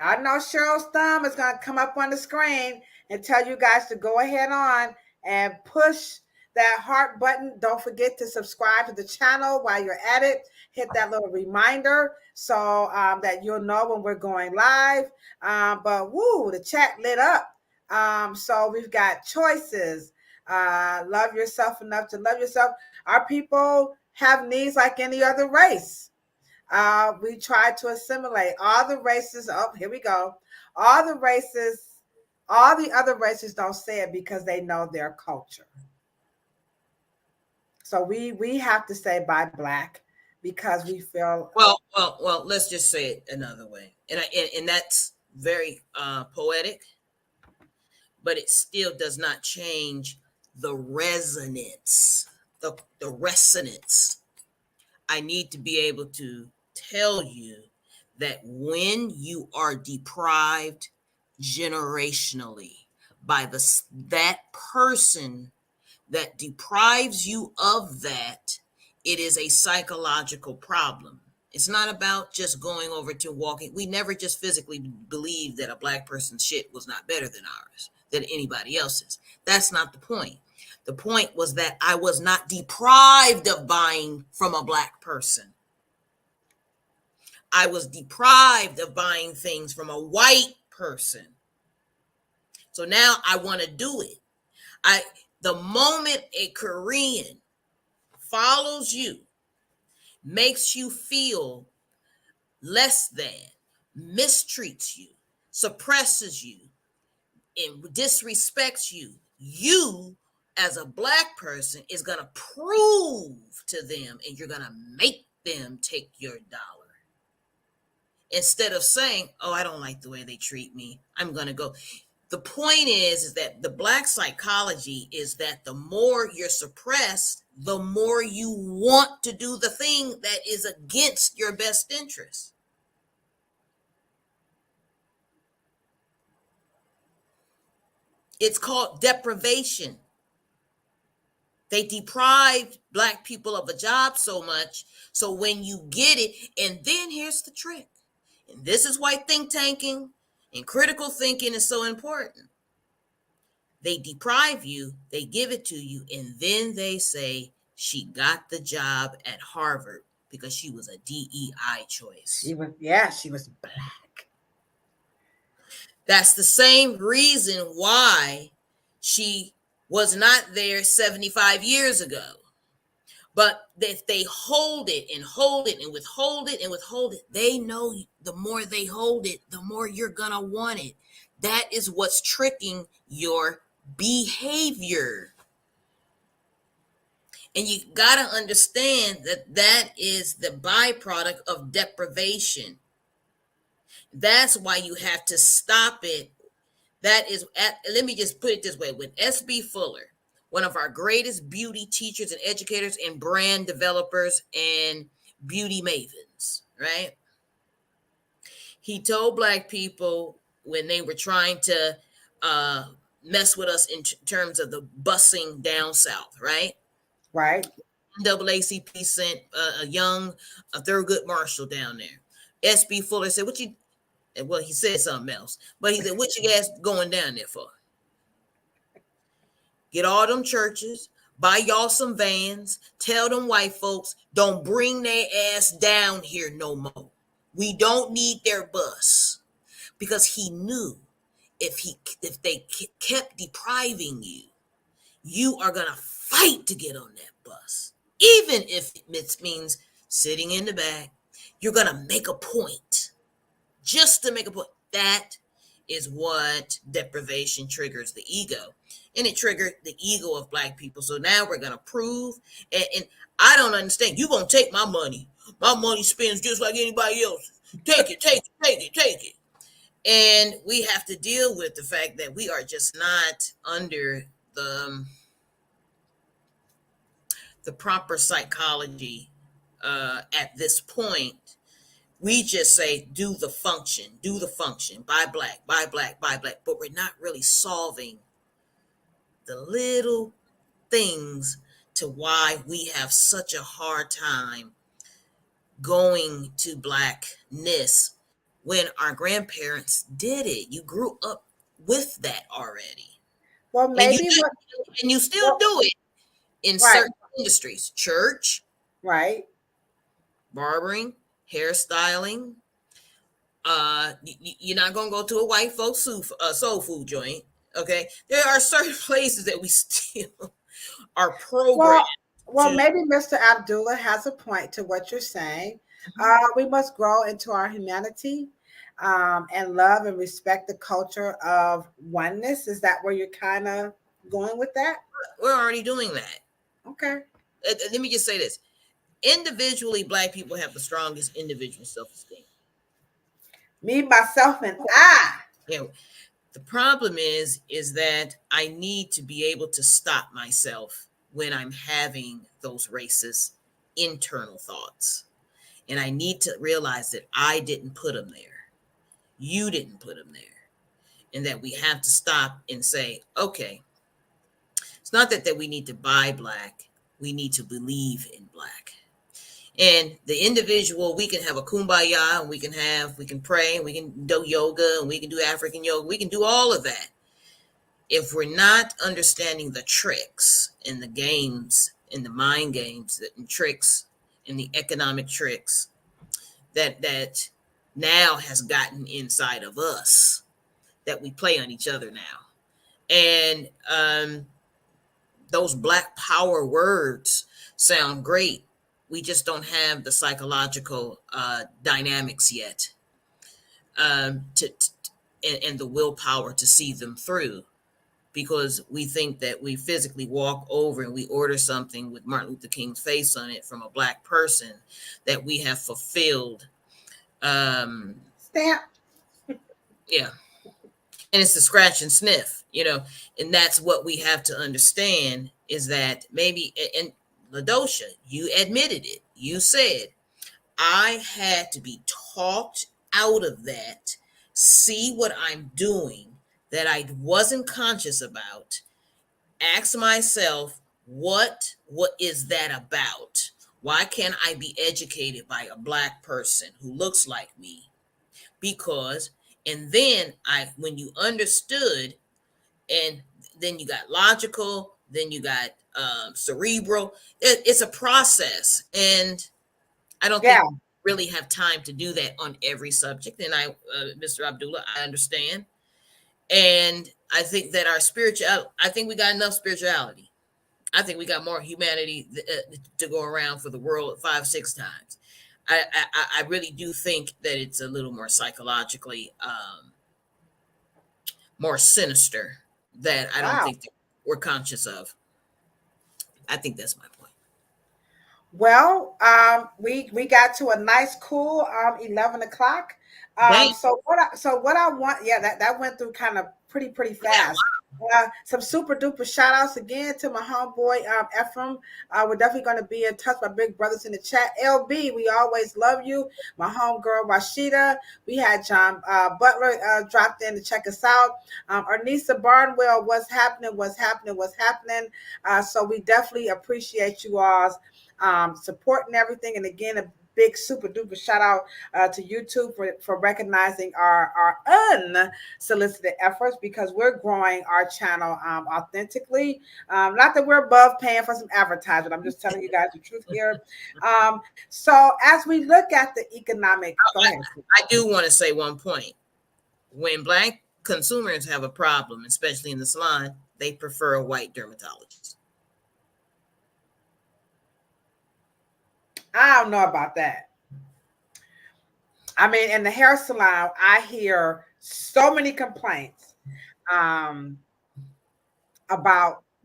I know Cheryl's thumb is going to come up on the screen and tell you guys to go ahead on and push that heart button. Don't forget to subscribe to the channel while you're at it. Hit that little reminder so that you'll know when we're going live. But woo, the chat lit up. So we've got choices. Love yourself enough to love yourself. Our people have needs like any other race. We try to assimilate all the races. Oh, here we go. All the other races don't say it because they know their culture. So we have to say buy black because we feel well. Let's just say it another way, and that's very poetic, but it still does not change the resonance. The resonance. I need to be able to tell you that when you are deprived generationally by that person that deprives you of that, it is a psychological problem. It's not about just going over to walking. We never just physically believed that a black person's shit was not better than ours, than anybody else's. That's not the point. The point was that I was not deprived of buying from a black person. I was deprived of buying things from a white person. So now I want to do it. The moment a Korean follows you, makes you feel less than, mistreats you, suppresses you, and disrespects you, you as a black person is going to prove to them, and you're going to make them take your dollar. Instead of saying, oh, I don't like the way they treat me, I'm going to go. The point is that the black psychology is that the more you're suppressed, the more you want to do the thing that is against your best interest. It's called deprivation. They deprived black people of a job so much, so when you get it, and then here's the trick, and this is why think tanking and critical thinking is so important. They deprive you, they give it to you, and then they say she got the job at Harvard because she was a DEI choice. She was black. That's the same reason why she was not there 75 years ago. But if they hold it and hold it and withhold it and withhold it, they know the more they hold it, the more you're going to want it. That is what's tricking your behavior. And you got to understand that that is the byproduct of deprivation. That's why you have to stop it. That is, let me just put it this way, with S.B. Fuller, one of our greatest beauty teachers and educators and brand developers and beauty mavens, right? He told black people when they were trying to mess with us in terms of the busing down south, right? Right. NAACP sent a Thurgood Marshall down there. S.B. Fuller said, well, he said something else, but he said, what you guys going down there for? Get all them churches, buy y'all some vans, tell them white folks, don't bring their ass down here no more. We don't need their bus. Because he knew if they kept depriving you, you are going to fight to get on that bus. Even if it means sitting in the back, you're going to make a point. Just to make a point. That is what deprivation triggers the ego. And it triggered the ego of black people. So now we're going to prove. And I don't understand. You're going to take my money. My money spends just like anybody else. Take it, take it, take it, take it. And we have to deal with the fact that we are just not under the proper psychology at this point. We just say, do the function, buy black, buy black, buy black. But we're not really solving the little things to why we have such a hard time going to blackness when our grandparents did it. You grew up with that already. Well, maybe and you still do it in certain industries. Church, right? Barbering, hairstyling. You're not gonna go to a white folks soul food joint. Okay, there are certain places that we still are programmed. Well, maybe Mr. Abdullah has a point to what you're saying. We must grow into our humanity and love and respect the culture of oneness. Is that where you're kind of going with that? We're already doing that. Okay. Let me just say this. Individually, black people have the strongest individual self-esteem. Me, myself, and I. Yeah. The problem is that I need to be able to stop myself when I'm having those racist internal thoughts. And I need to realize that I didn't put them there. You didn't put them there. And that we have to stop and say, okay, it's not that we need to buy black. We need to believe in black. And the individual, we can have a kumbaya, and we can pray, and we can do yoga, and we can do African yoga. We can do all of that. If we're not understanding the tricks and the games and the mind games and tricks and the economic tricks that now has gotten inside of us, that we play on each other now. And those Black power words sound great. We just don't have the psychological dynamics yet, and the willpower to see them through, because we think that we physically walk over and we order something with Martin Luther King's face on it from a Black person, that we have fulfilled. Stamp. Yeah. And it's the scratch and sniff, and that's what we have to understand, is that maybe, and LaDosha, you admitted it. You said, I had to be talked out of that, see what I'm doing that I wasn't conscious about, ask myself, what is that about? Why can't I be educated by a Black person who looks like me? Because, and then when you understood, and then you got logical, then you got cerebral. It's a process, and I don't think we really have time to do that on every subject. And Mr. Abdullah, I understand. And I think that I think we got enough spirituality. I think we got more humanity to go around for the world 5-6 times. I really do think that it's a little more psychologically more sinister, that I don't think that we're conscious of. I think that's my point. Well, we got to a nice cool 11 o'clock. So what I want, that went through kind of pretty fast. Some super duper shout outs again to my homeboy Ephraim. We're definitely going to be in touch. My big brothers in the chat. LB, we always love you. My homegirl Rashida. We had John Butler dropped in to check us out. Ernisa Barnwell, what's happening? So we definitely appreciate you all's supporting everything. And again, a big super duper shout out to YouTube for recognizing our unsolicited efforts, because we're growing our channel authentically. Not that we're above paying for some advertisement. I'm just telling you guys the truth here. So as we look at the economic, I do want to say one point. When Black consumers have a problem, especially in the salon, they prefer a white dermatologist. I don't know about that. I mean, in the hair salon, I hear so many complaints about,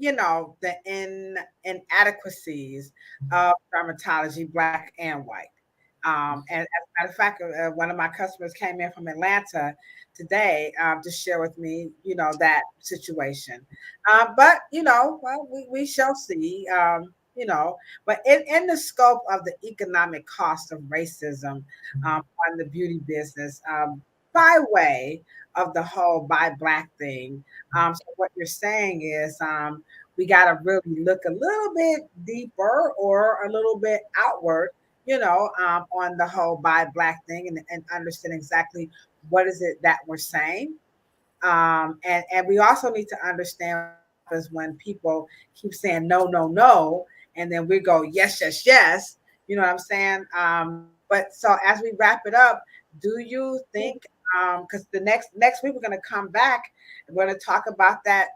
the inadequacies of dermatology, Black and white. And as a matter of fact, one of my customers came in from Atlanta today to share with me, that situation. But, we shall see. But in the scope of the economic cost of racism on the beauty business, by way of the whole buy Black thing, so what you're saying is we got to really look a little bit deeper or a little bit outward, on the whole buy Black thing, and understand exactly what is it that we're saying. And we also need to understand is when people keep saying no, no, no, and then we go yes, yes, yes. You know what I'm saying? But so as we wrap it up, do you think? Because the next week we're going to come back and we're going to talk about that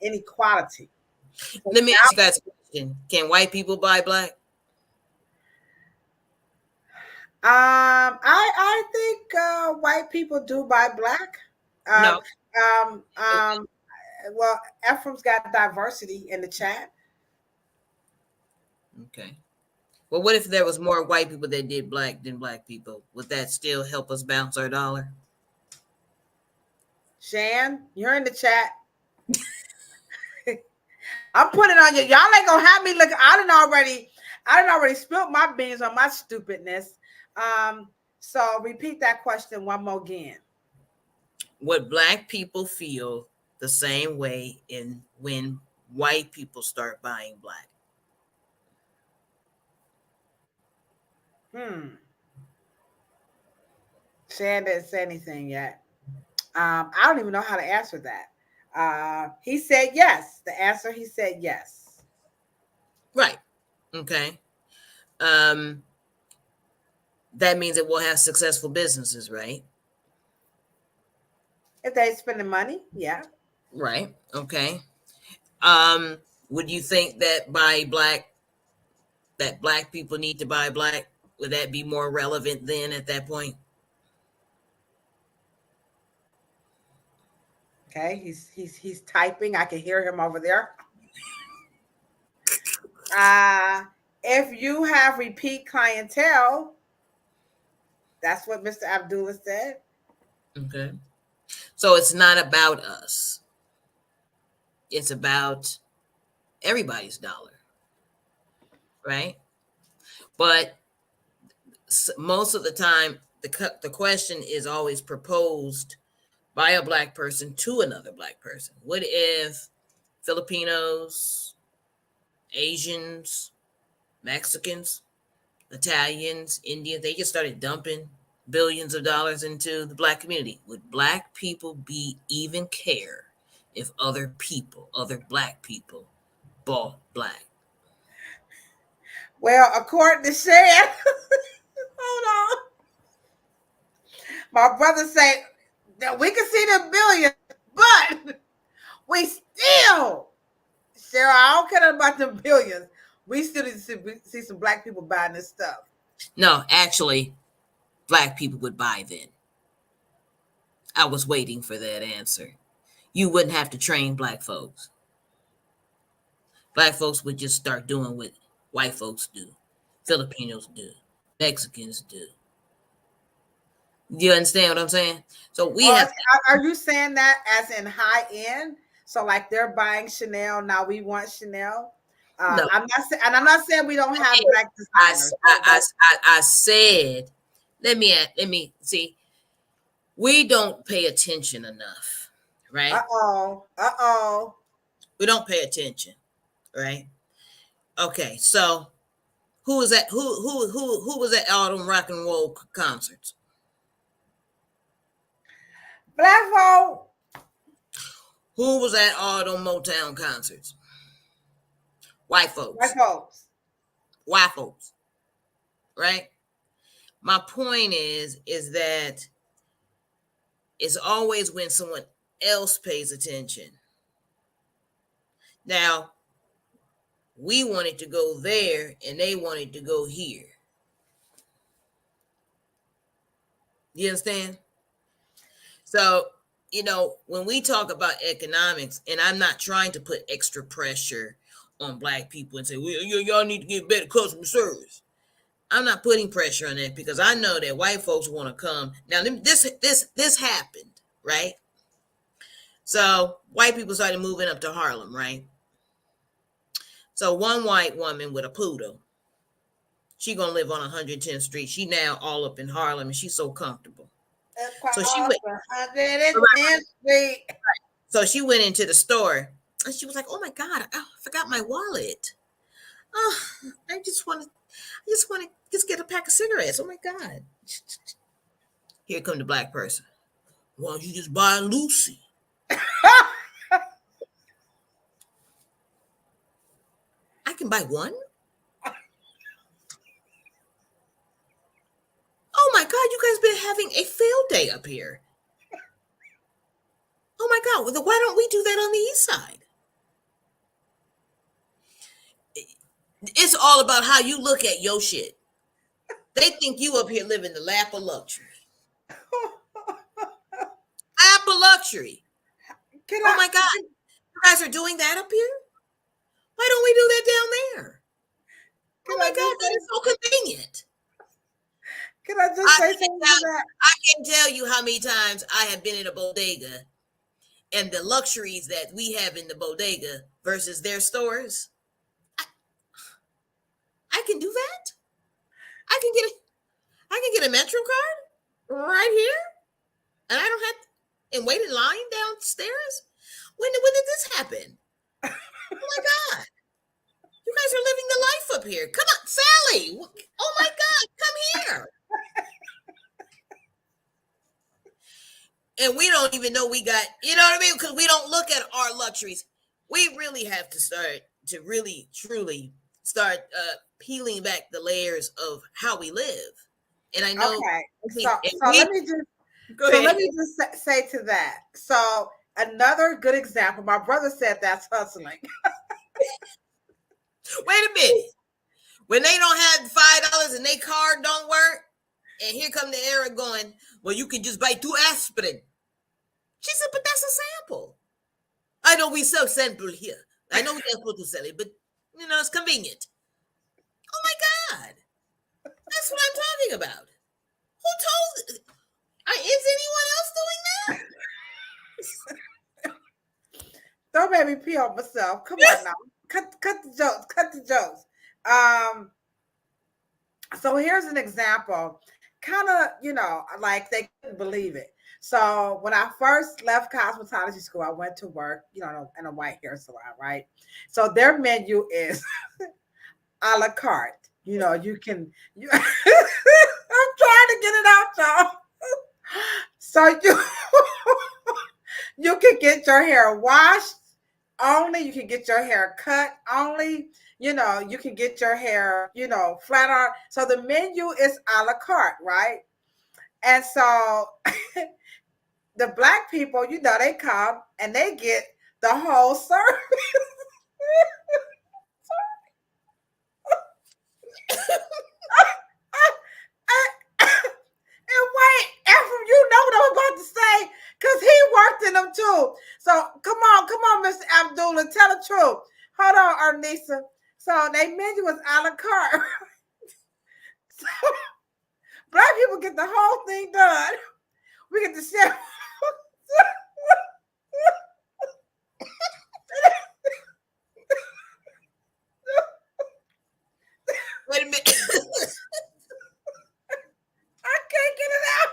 inequality. So let me ask you guys a question: can white people buy Black? I think white people do buy Black. No. Well, Ephraim's got diversity in the chat. Okay. Well, what if there was more white people that did Black than Black people? Would that still help us bounce our dollar? Shan, you're in the chat. I'm putting on you. Y'all ain't gonna have me look. I done already spilled my beans on my stupidness. So repeat that question one more again. Would Black people feel the same way when white people start buying Black? Shan didn't say anything yet. I don't even know how to answer that. He said yes. The answer, he said yes. Right. Okay. That means that we'll have successful businesses, right? If they spending money, yeah. Right. Okay. Would you think that black people need to buy black? Would that be more relevant then at that point? Okay, he's typing. I can hear him over there. If you have repeat clientele, that's what Mr. Abdullah said. Okay. So it's not about us. It's about everybody's dollar. Right? But most of the time, the question is always proposed by a black person to another black person. What if Filipinos, Asians, Mexicans, Italians, Indians, they just started dumping billions of dollars into the black community? Would black people even care if other black people bought black? Well, according to Shan, hold on. My brother say that we can see the billions, but we still, Cheryl, I don't care about the billions. We still need to see some black people buying this stuff. No, actually, black people would buy then. I was waiting for that answer. You wouldn't have to train black folks. Black folks would just start doing what white folks do, Filipinos do, Mexicans do. Do you understand what I'm saying? So we have. Are you saying that as in high end? So like they're buying Chanel now, we want Chanel. No. I'm not saying we don't have black designers. I said, let me see. We don't pay attention enough, right? Uh-oh. We don't pay attention, right? Okay, so who was that? Who was at all them rock and roll concerts? Black folk. Who was at all them Motown concerts? White folks. White folks. Right? My point is that it's always when someone else pays attention. Now, we wanted to go there and they wanted to go here. You understand? So, when we talk about economics, and I'm not trying to put extra pressure on black people and say, well, y'all need to get better customer service. I'm not putting pressure on that because I know that white folks want to come. Now, this happened, right? So white people started moving up to Harlem, right? So one white woman with a Pluto, she gonna live on 110th Street. She now all up in Harlem and she's so comfortable. So she went 110th Street. So she went into the store and she was like, "Oh my God, I forgot my wallet. Oh, I just want to get a pack of cigarettes. Oh my God." Here come the black person. Why don't you just buy Lucy? I can buy one? Oh my God, you guys been having a field day up here. Oh my God, why don't we do that on the east side? It's all about how you look at your shit. They think you up here living the lap of luxury. Lap of luxury. Oh my God, you guys are doing that up here? Why don't we do that down there? Oh my God, that is so convenient. Can I just say something to that? I can tell you how many times I have been in a bodega and the luxuries that we have in the bodega versus their stores. I can do that. I can get a Metro card right here, and I don't have and wait in line downstairs. When did this happen? Oh my God! You guys are living the life up here. Come on, Sally. Oh my God, come here. And we don't even know we got, you know what I mean? Because we don't look at our luxuries. We really have to start to really, truly start peeling back the layers of how we live. And I know. Okay. So let me just say to that. So another good example. My brother said that's hustling. Wait a minute. When they don't have $5 and their card don't work, and here come the era going, well, you can just buy 2 aspirin. She said, but that's a sample. I know we sell sample here. I know we're not supposed to sell it, but it's convenient. Oh my God. That's what I'm talking about. Who told? Is anyone else doing that? Don't make me pee on myself. Come on now. Cut the jokes. Cut the jokes. So here's an example. Kind of, like they couldn't believe it. So when I first left cosmetology school, I went to work, in a white hair salon, right? So their menu is a la carte. You can, I'm trying to get it out, y'all. So you can get your hair washed only. You can get your hair cut only. You can get your hair, flat iron. So the menu is a la carte, right? And so the Black people, they come and they get the whole service. And wait, Afro, you know what I'm about to say, because he worked in them too. So come on, Mr. Abdullah, tell the truth. Hold on, Ernisa. So they menu was a la carte. So Black people get the whole thing done. We get to share. Wait a minute. I can't get it out.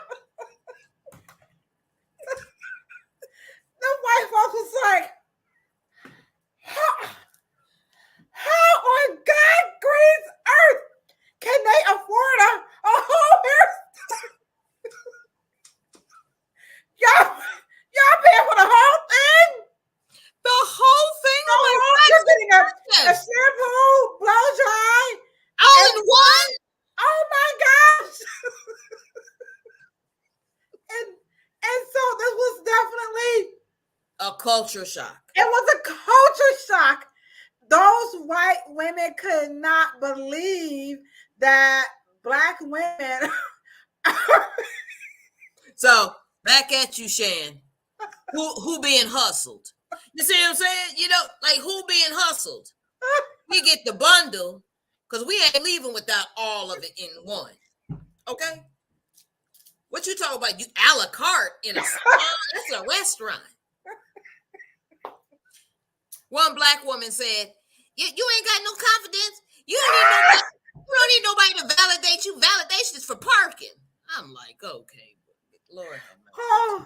The white folks was like, how on God green's earth can they afford a whole hairstyle? Y'all paying for the whole thing? The whole thing? You're getting a shampoo, blow dry. All in one? Oh my gosh. and so this was definitely a culture shock. It was a culture shock. Those white women could not believe that Black women. So back at you, Shan. Who being hustled? You see what I'm saying? Like who being hustled? We get the bundle because we ain't leaving without all of it in one. Okay? What you talking about? You a la carte in a salon? That's a restaurant. One Black woman said, you ain't got no confidence. You don't need nobody to validate you. Validation is for parking. I'm like, okay, Lord. Oh,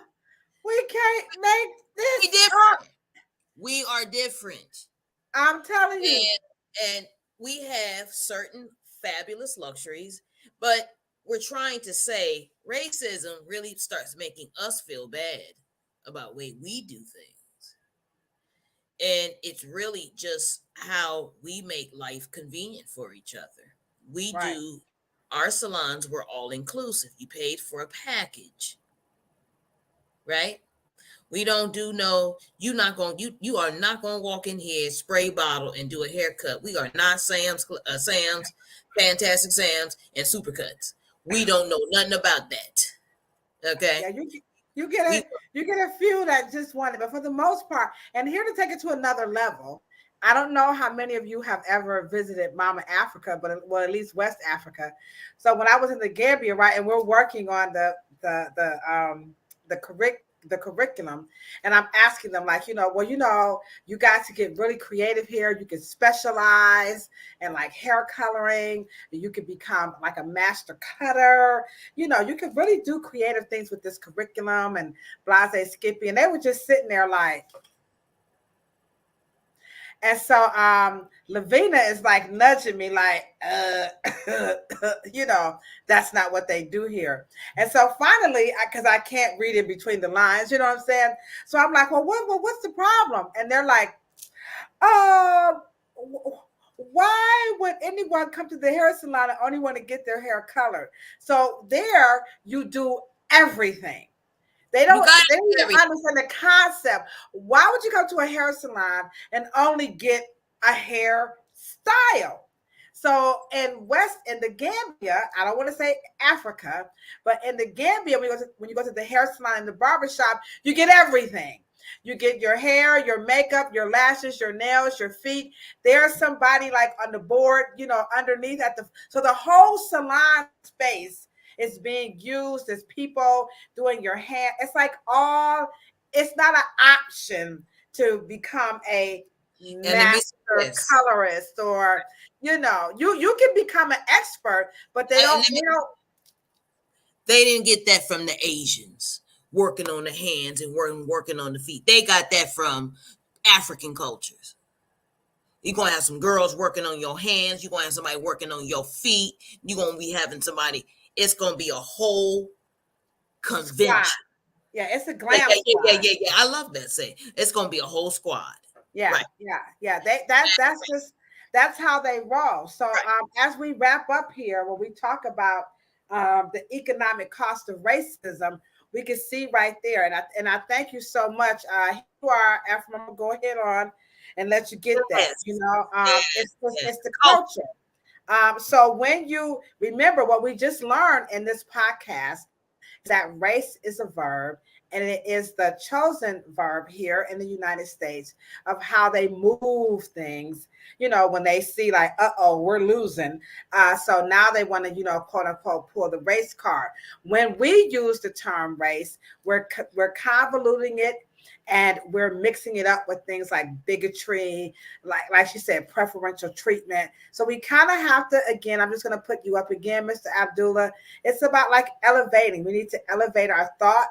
we can't make this. We different. We are different. I'm telling you. And we have certain fabulous luxuries, but we're trying to say racism really starts making us feel bad about the way we do things. And it's really just how we make life convenient for each other. We do, our salons were all inclusive. You paid for a package, right? We don't do you are not going to walk in here, spray bottle and do a haircut. We are not Sam's, Fantastic Sam's and Supercuts. We don't know nothing about that. Okay. Yeah, you get a few that just want it, but for the most part, and here to take it to another level, I don't know how many of you have ever visited Mama Africa, but at least West Africa. So when I was in the Gambia, right, and we're working on the curriculum, and I'm asking them like, you guys to get really creative here. You can specialize in like hair coloring. You could become like a master cutter. You could really do creative things with this curriculum and blase Skippy. And they were just sitting there like, And so Lavina is like nudging me like, that's not what they do here. And so finally, because I can't read in between the lines, you know what I'm saying? So I'm like, well, what's the problem? And they're like, uh, why would anyone come to the hair salon and only want to get their hair colored? So there you do everything. They don't even understand the concept. Why would you go to a hair salon and only get a hair style? So in the Gambia, I don't want to say Africa, but in the Gambia, when you go to the hair salon and the barber shop, you get everything. You get your hair, your makeup, your lashes, your nails, your feet. There's somebody like on the board, underneath so the whole salon space is being used. There's people doing your hair. It's like it's not an option to become a master colorist or, you can become an expert, but they didn't get that from the Asians working on the hands and working on the feet. They got that from African cultures. You're going to have some girls working on your hands. You're going to have somebody working on your feet. You're going to be having somebody. It's going to be a whole convention. Squad. Yeah, it's a glam squad. Yeah. I love that saying. It's going to be a whole squad. Yeah, right. yeah. That's how they roll. So as we wrap up here, when we talk about the economic cost of racism, we can see right there. And I thank you so much. You are Afro. I'm gonna go ahead on and let you get that. It's the culture. So when you remember what we just learned in this podcast, is that race is a verb, and it is the chosen verb here in the United States of how they move things, when they see like, we're losing. So now they want to, quote unquote, pull the race card. When we use the term race, we're convoluting it, and we're mixing it up with things like bigotry, like she said, preferential treatment. So we kind of have to, again, I'm just going to put you up again, Mr. Abdullah. It's about like elevating. We need to elevate our thought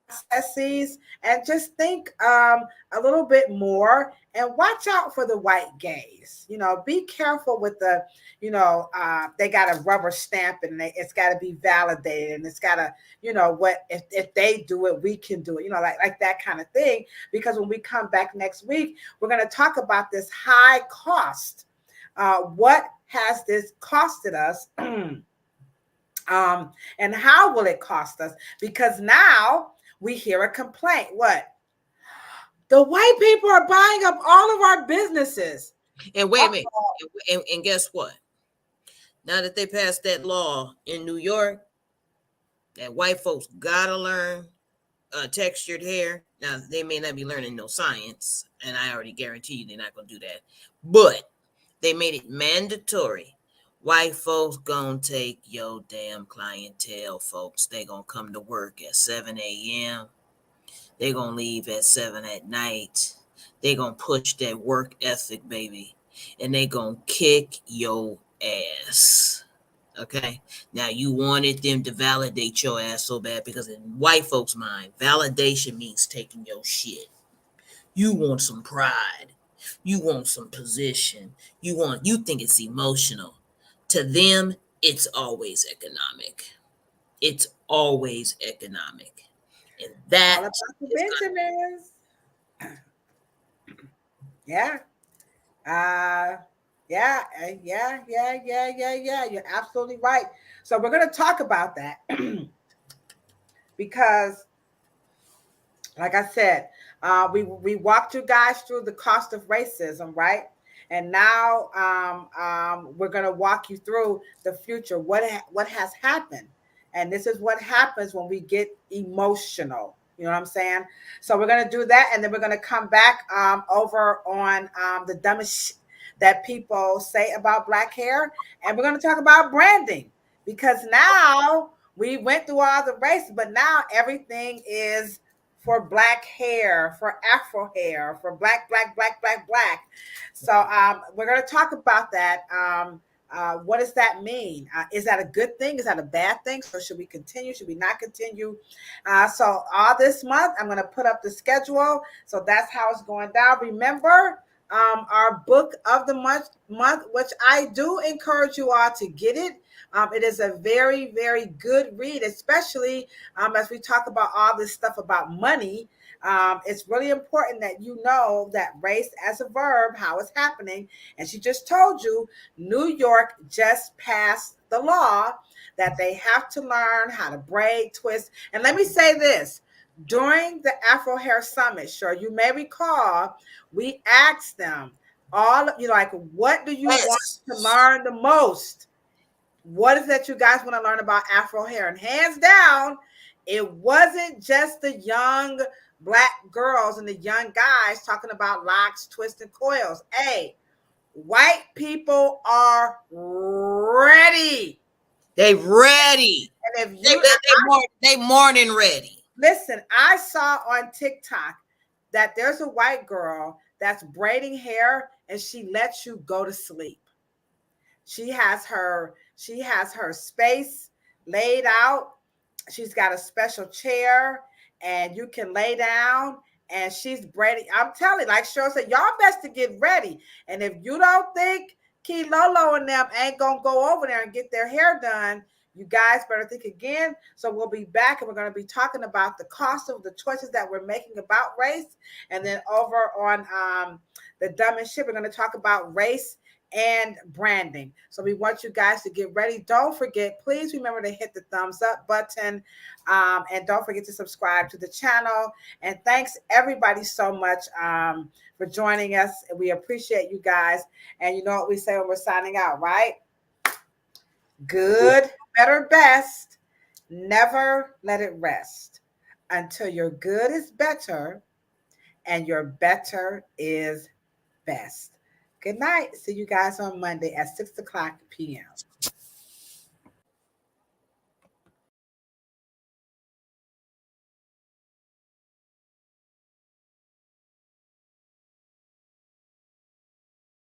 processes and just think a little bit more, and watch out for the white gaze. Be careful with the, they got a rubber stamp and it's got to be validated, and it's got to, what if they do it, we can do it, like that kind of thing. Because when we come back next week, we're going to talk about this high cost. What has this costed us? And how will it cost us? Because now we hear a complaint. What? The white people are buying up all of our businesses. And wait a minute. And guess what? Now that they passed that law in New York, that white folks gotta learn textured hair. Now, they may not be learning no science, and I already guarantee you they're not gonna do that. But they made it mandatory. White folks gonna take your damn clientele, folks. They gonna come to work at 7 a.m. They gonna leave at 7 at night. They gonna push that work ethic, baby. And they gonna kick your ass. Okay? Now, you wanted them to validate your ass so bad because in white folks' mind, validation means taking your shit. You want some pride. You want some position. You think it's emotional. To them, it's always economic. It's always economic. And that all about the Benjamins. Yeah. Yeah. You're absolutely right. So we're going to talk about that because, like I said, we walked you guys through the cost of racism, right? And now we're going to walk you through the future. What has happened? And this is what happens when we get emotional. You know what I'm saying? So we're going to do that. And then we're going to come back over on the dumbest shit that people say about Black hair. And we're going to talk about branding, because now we went through all the races, but now everything is for Black hair, for Afro hair, for Black. So we're going to talk about that. What does that mean? Is that a good thing? Is that a bad thing? So should we continue? Should we not continue? So all this month, I'm going to put up the schedule. So that's how it's going down. Remember, our book of the month, which I do encourage you all to get it. It is a very, very good read, especially as we talk about all this stuff about money. It's really important that you know that race as a verb, how it's happening. And she just told you New York just passed the law that they have to learn how to braid, twist. And let me say this. During the Afro Hair Summit, sure, you may recall, we asked them all, like, what do you want to learn the most? What is that you guys want to learn about Afro hair? And hands down, it wasn't just the young Black girls and the young guys talking about locks, twists, and coils. Hey, white people are ready. They ready. And if you they morning ready. Listen, I saw on TikTok that there's a white girl that's braiding hair and she lets you go to sleep. She has her space laid out. She's got a special chair and you can lay down and she's braiding. I'm telling you, like Cheryl said, y'all best to get ready. And if you don't think Lo Lo and them ain't gonna go over there and get their hair done, you guys better think again. So we'll be back and we're going to be talking about the cost of the choices that we're making about race. And then over on the Dumb and Shit, we're going to talk about race and branding. So we want you guys to get ready. Don't forget, please remember to hit the thumbs up button. And don't forget to subscribe to the channel. And thanks everybody so much for joining us. We appreciate you guys. And you know what we say when we're signing out, right? Good, better, best. Never let it rest until your good is better and your better is best. Good night. See you guys on Monday at 6 o'clock p.m.